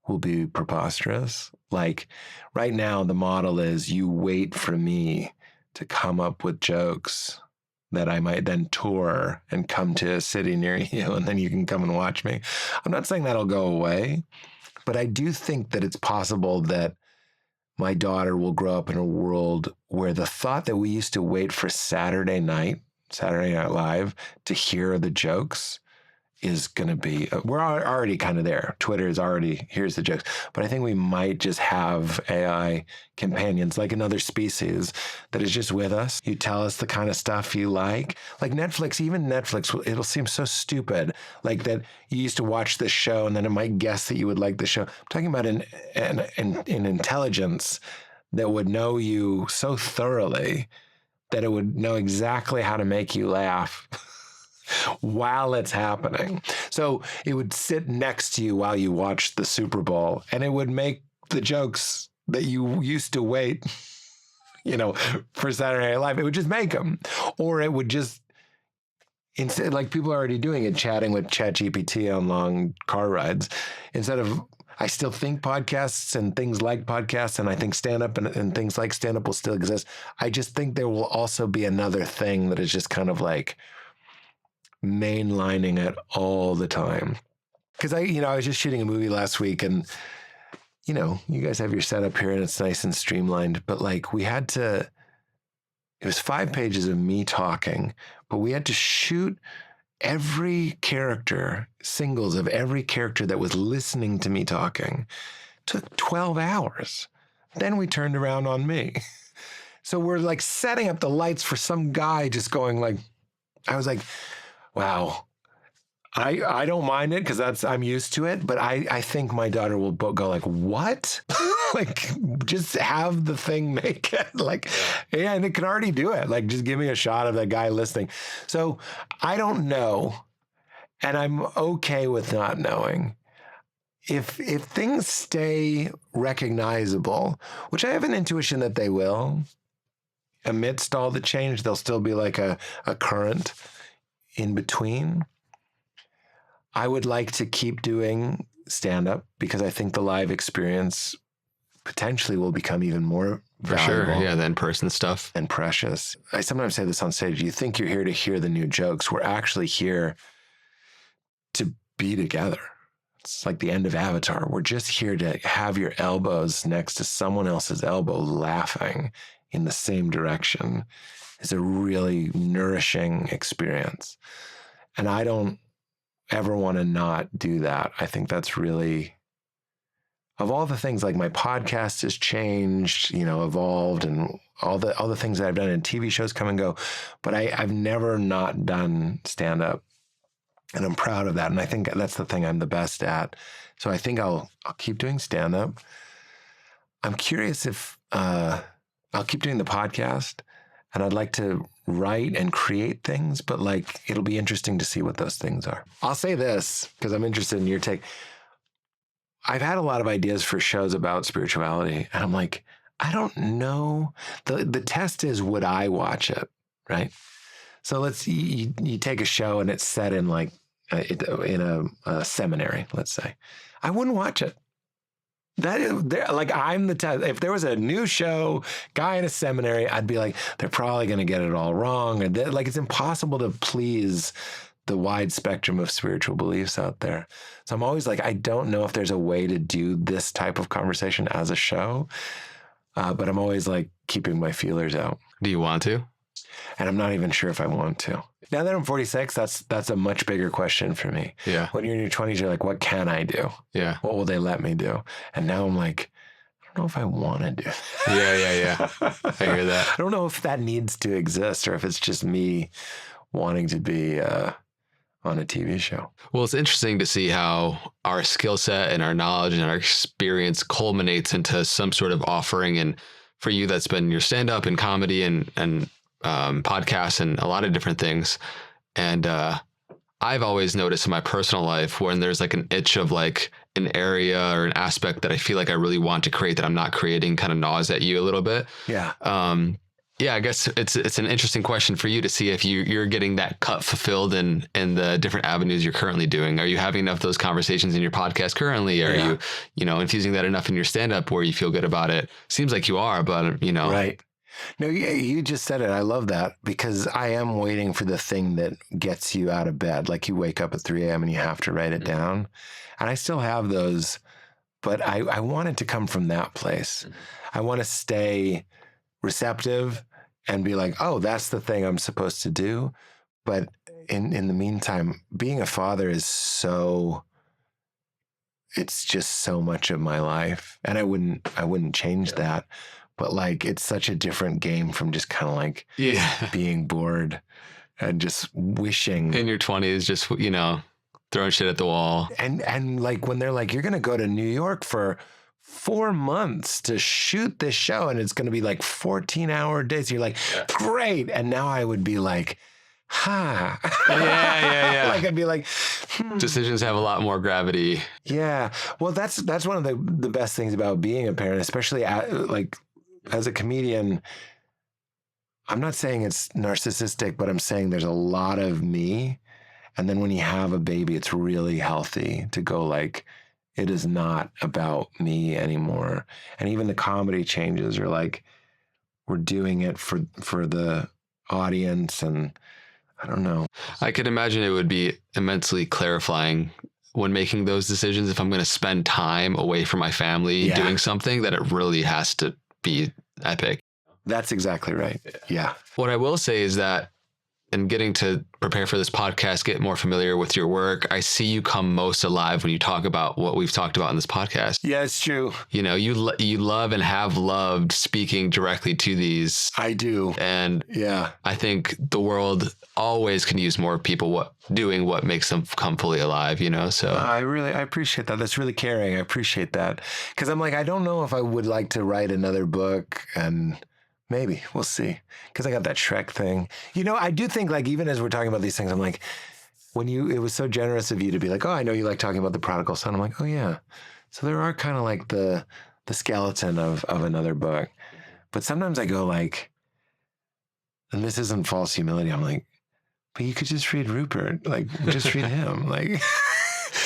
will be preposterous. Like right now, the model is you wait for me to come up with jokes that I might then tour and come to a city near you, and then you can come and watch me. I'm not saying that'll go away, but I do think that it's possible that my daughter will grow up in a world where the thought that we used to wait for Saturday Night Live, to hear the jokes is going to be, we're already kind of there. Twitter is already, here's the jokes. But I think we might just have AI companions, like another species that is just with us. You tell us the kind of stuff you like Netflix, even Netflix, it'll seem so stupid. Like that you used to watch this show and then it might guess that you would like the show. I'm talking about an intelligence that would know you so thoroughly that it would know exactly how to make you laugh while it's happening. So it would sit next to you while you watched the Super Bowl, and it would make the jokes that you used to wait, for Saturday Night Live. It would just make them. Or it would just, instead, like people are already doing it, chatting with ChatGPT on long car rides. Instead of, I still think podcasts and things like podcasts, and I think stand-up and things like stand-up will still exist. I just think there will also be another thing that is just kind of like mainlining it all the time. Because I was just shooting a movie last week, and you guys have your setup here and it's nice and streamlined, but like it was 5 pages of me talking, but we had to shoot every character, singles of every character that was listening to me talking. Took 12 hours. Then we turned around on me. So we're like setting up the lights for some guy just going like, I was like, wow, I don't mind it because I'm used to it, but I think my daughter will go like, what? Like, just have the thing make it. Like, yeah, and it can already do it. Like, just give me a shot of that guy listening. So I don't know, and I'm okay with not knowing. If things stay recognizable, which I have an intuition that they will, amidst all the change, there'll still be like a current in between. I would like to keep doing stand-up because I think the live experience potentially will become even more valuable. For sure, yeah, the in-person stuff. And precious. I sometimes say this on stage, you think you're here to hear the new jokes. We're actually here to be together. It's like the end of Avatar. We're just here to have your elbows next to someone else's elbow laughing in the same direction. It's a really nourishing experience. And I don't ever want to not do that. I think that's really, of all the things, like my podcast has changed, evolved, and all the things that I've done in TV shows come and go, but I've never not done stand-up, and I'm proud of that. And I think that's the thing I'm the best at. So I think I'll keep doing stand-up. I'm curious if I'll keep doing the podcast, and I'd like to write and create things, but like it'll be interesting to see what those things are. I'll say this because I'm interested in your take. I've had a lot of ideas for shows about spirituality, and I'm like, I don't know. The test is, would I watch it, right? So you take a show and it's set in like in a seminary, let's say. I wouldn't watch it. Like I'm the test. If there was a new show, guy in a seminary, I'd be like, they're probably going to get it all wrong. And like, it's impossible to please the wide spectrum of spiritual beliefs out there. So I'm always like, I don't know if there's a way to do this type of conversation as a show, but I'm always like keeping my feelers out. Do you want to? And I'm not even sure if I want to. Now that I'm 46, that's a much bigger question for me. Yeah. When you're in your 20s, you're like, what can I do? Yeah. What will they let me do? And now I'm like, I don't know if I want to do that. Yeah. I hear that. I don't know if that needs to exist or if it's just me wanting to be on a TV show. Well, it's interesting to see how our skill set and our knowledge and our experience culminates into some sort of offering. And for you, that's been your stand-up and comedy and podcasts and a lot of different things. And I've always noticed in my personal life when there's like an itch of like an area or an aspect that I feel like I really want to create that I'm not creating kind of gnaws at you a little bit. Yeah. Yeah, I guess it's an interesting question for you to see if you're getting that cut fulfilled in the different avenues you're currently doing. Are you having enough of those conversations in your podcast currently? Are you infusing that enough in your stand-up where you feel good about it? Seems like you are, but Right. No, you just said it. I love that because I am waiting for the thing that gets you out of bed. Like you wake up at 3 a.m. and you have to write it down. And I still have those, but I want it to come from that place. I want to stay receptive and be like, oh, that's the thing I'm supposed to do. But in the meantime, being a father is it's just so much of my life. And I wouldn't change that. But like, it's such a different game from just kind of like being bored and just wishing. In your 20s, just, throwing shit at the wall. And like when they're like, you're going to go to New York for 4 months to shoot this show and it's going to be like 14-hour days. You're like, great. And now I would be like, yeah. Like I'd be like, Decisions have a lot more gravity. Yeah. Well, that's one of the best things about being a parent, especially as a comedian. I'm not saying it's narcissistic, but I'm saying there's a lot of me. And then when you have a baby, it's really healthy to go like, it is not about me anymore. And even the comedy changes are like, we're doing it for the audience. And I don't know. I could imagine it would be immensely clarifying when making those decisions. If I'm going to spend time away from my family doing something, that it really has to be epic. That's exactly right. Yeah. What I will say is that in getting to prepare for this podcast, get more familiar with your work, I see you come most alive when you talk about what we've talked about in this podcast. Yeah, it's true. You love and have loved speaking directly to these. I do. And I think the world always can use more people doing what makes them come fully alive, so. I appreciate that. That's really caring. I appreciate that. Because I'm like, I don't know if I would like to write another book, and maybe we'll see. Because I got that Shrek thing. I do think like, even as we're talking about these things, I'm like, it was so generous of you to be like, oh, I know you like talking about the prodigal son. I'm like, oh yeah. So there are kind of like the skeleton of another book. But sometimes I go like, and this isn't false humility. I'm like, but you could just read Rupert. Like, just read him. Like,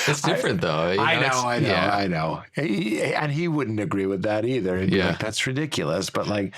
it's different though. I know. And he wouldn't agree with that either. He'd be like, that's ridiculous. But like,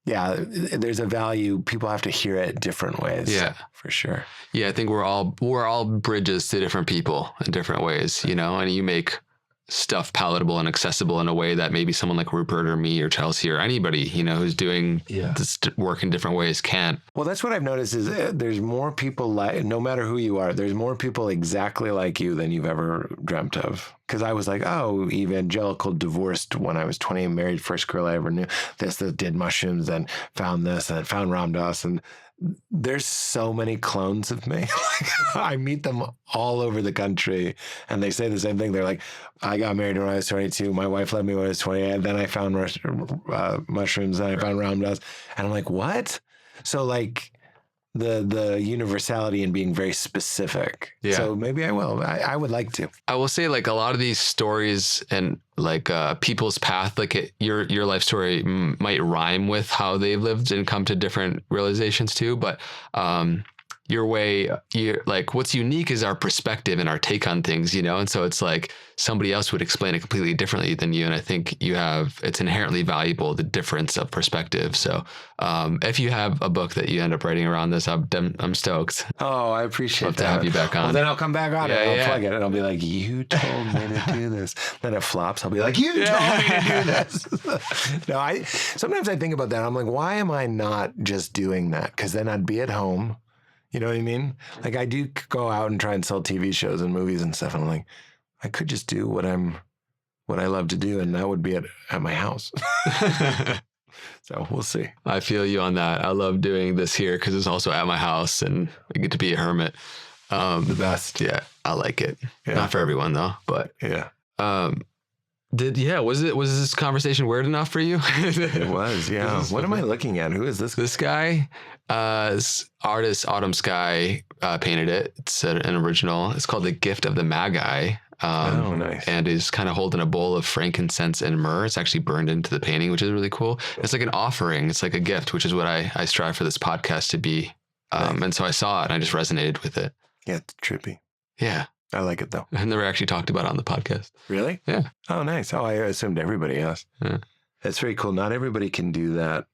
yeah, there's a value. People have to hear it different ways. Yeah, for sure. Yeah, I think we're all bridges to different people in different ways, and you make stuff palatable and accessible in a way that maybe someone like Rupert or me or Chelsea or anybody, who's doing this work in different ways can't. Well, that's what I've noticed is there's more people no matter who you are, there's more people exactly like you than you've ever dreamt of. Because I was like, oh, evangelical, divorced when I was 20, married, first girl I ever knew, that did mushrooms and found this and found Ram Dass. And there's so many clones of me. I meet them all over the country and they say the same thing. They're like, I got married when I was 22. My wife left me when I was 20. And then I found mushrooms and I found Ram Dass. And I'm like, what? So like the universality in being very specific. Yeah. So maybe I will. I would like to. I will say like a lot of these stories and like people's path, like your life story might rhyme with how they've lived and come to different realizations too. But your way, like what's unique is our perspective and our take on things, and so it's like somebody else would explain it completely differently than you. And I think it's inherently valuable, the difference of perspective. So if you have a book that you end up writing around this, I'm stoked. Oh, I appreciate Love that. to have you back on. Well, then I'll come back on and I'll plug it and I'll be like, you told me to do this. Then it flops. I'll be like, you told me to do this. No, sometimes I think about that. I'm like, why am I not just doing that? Because then I'd be at home. You know what I mean? Like I do go out and try and sell TV shows and movies and stuff. And I'm like, I could just do what I love to do. And that would be at my house. So we'll see. I feel you on that. I love doing this here because it's also at my house and I get to be a hermit. The best. Yeah, I like it. Yeah. Not for everyone though, but yeah. Was this conversation weird enough for you? It was, yeah. What am I looking at? Who is this? This guy, artist Autumn Sky painted it. It's an original. It's called The Gift of the Magi. Nice. And he's kind of holding a bowl of frankincense and myrrh. It's actually burned into the painting, which is really cool. It's like an offering. It's like a gift, which is what I strive for this podcast to be. Nice. And so I saw it and I just resonated with it. Yeah, it's trippy. Yeah. I like it though. I never actually talked about it on the podcast. Really? Yeah. Oh, nice. Oh, I assumed everybody has. Yeah. That's very cool. Not everybody can do that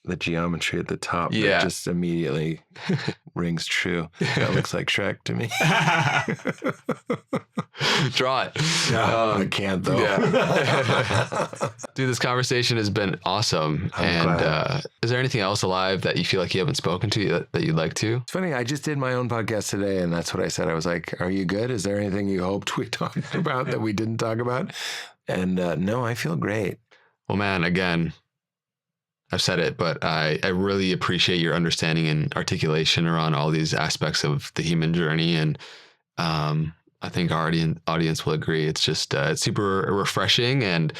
the geometry at the top Yeah. that just immediately rings true. That looks like Shrek to me. Draw it. I can't though. Yeah. Dude, this conversation has been awesome. Is there anything else alive that you feel like you haven't spoken to that you'd like to? It's funny. I just did my own podcast today, and that's what I said. I was like, "Are you good? Is there anything you hoped we talked about that we didn't talk about?" And no, I feel great. Well, man, again, I've said it, but I really appreciate your understanding and articulation around all these aspects of the human journey. And I think our audience will agree. It's just, it's super refreshing, and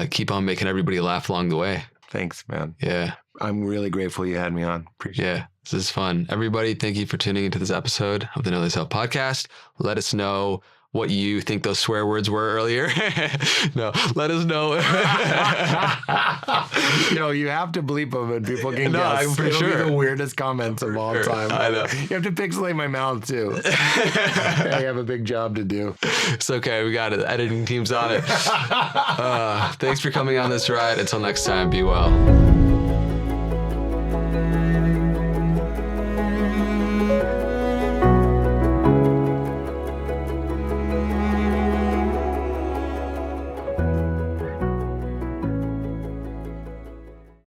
keep on making everybody laugh along the way. Thanks, man. Yeah. I'm really grateful you had me on. Appreciate it. Yeah, this is fun. Everybody, thank you for tuning into this episode of the Know Thyself podcast. Let us know what you think those swear words were earlier. No, let us know. You have to bleep them and people can No, guess. I'm for It'll sure. be the weirdest comments of all time. I know. You have to pixelate my mouth too. I have a big job to do. It's okay. We got it. The editing team's on it. Thanks for coming on this ride. Until next time, be well.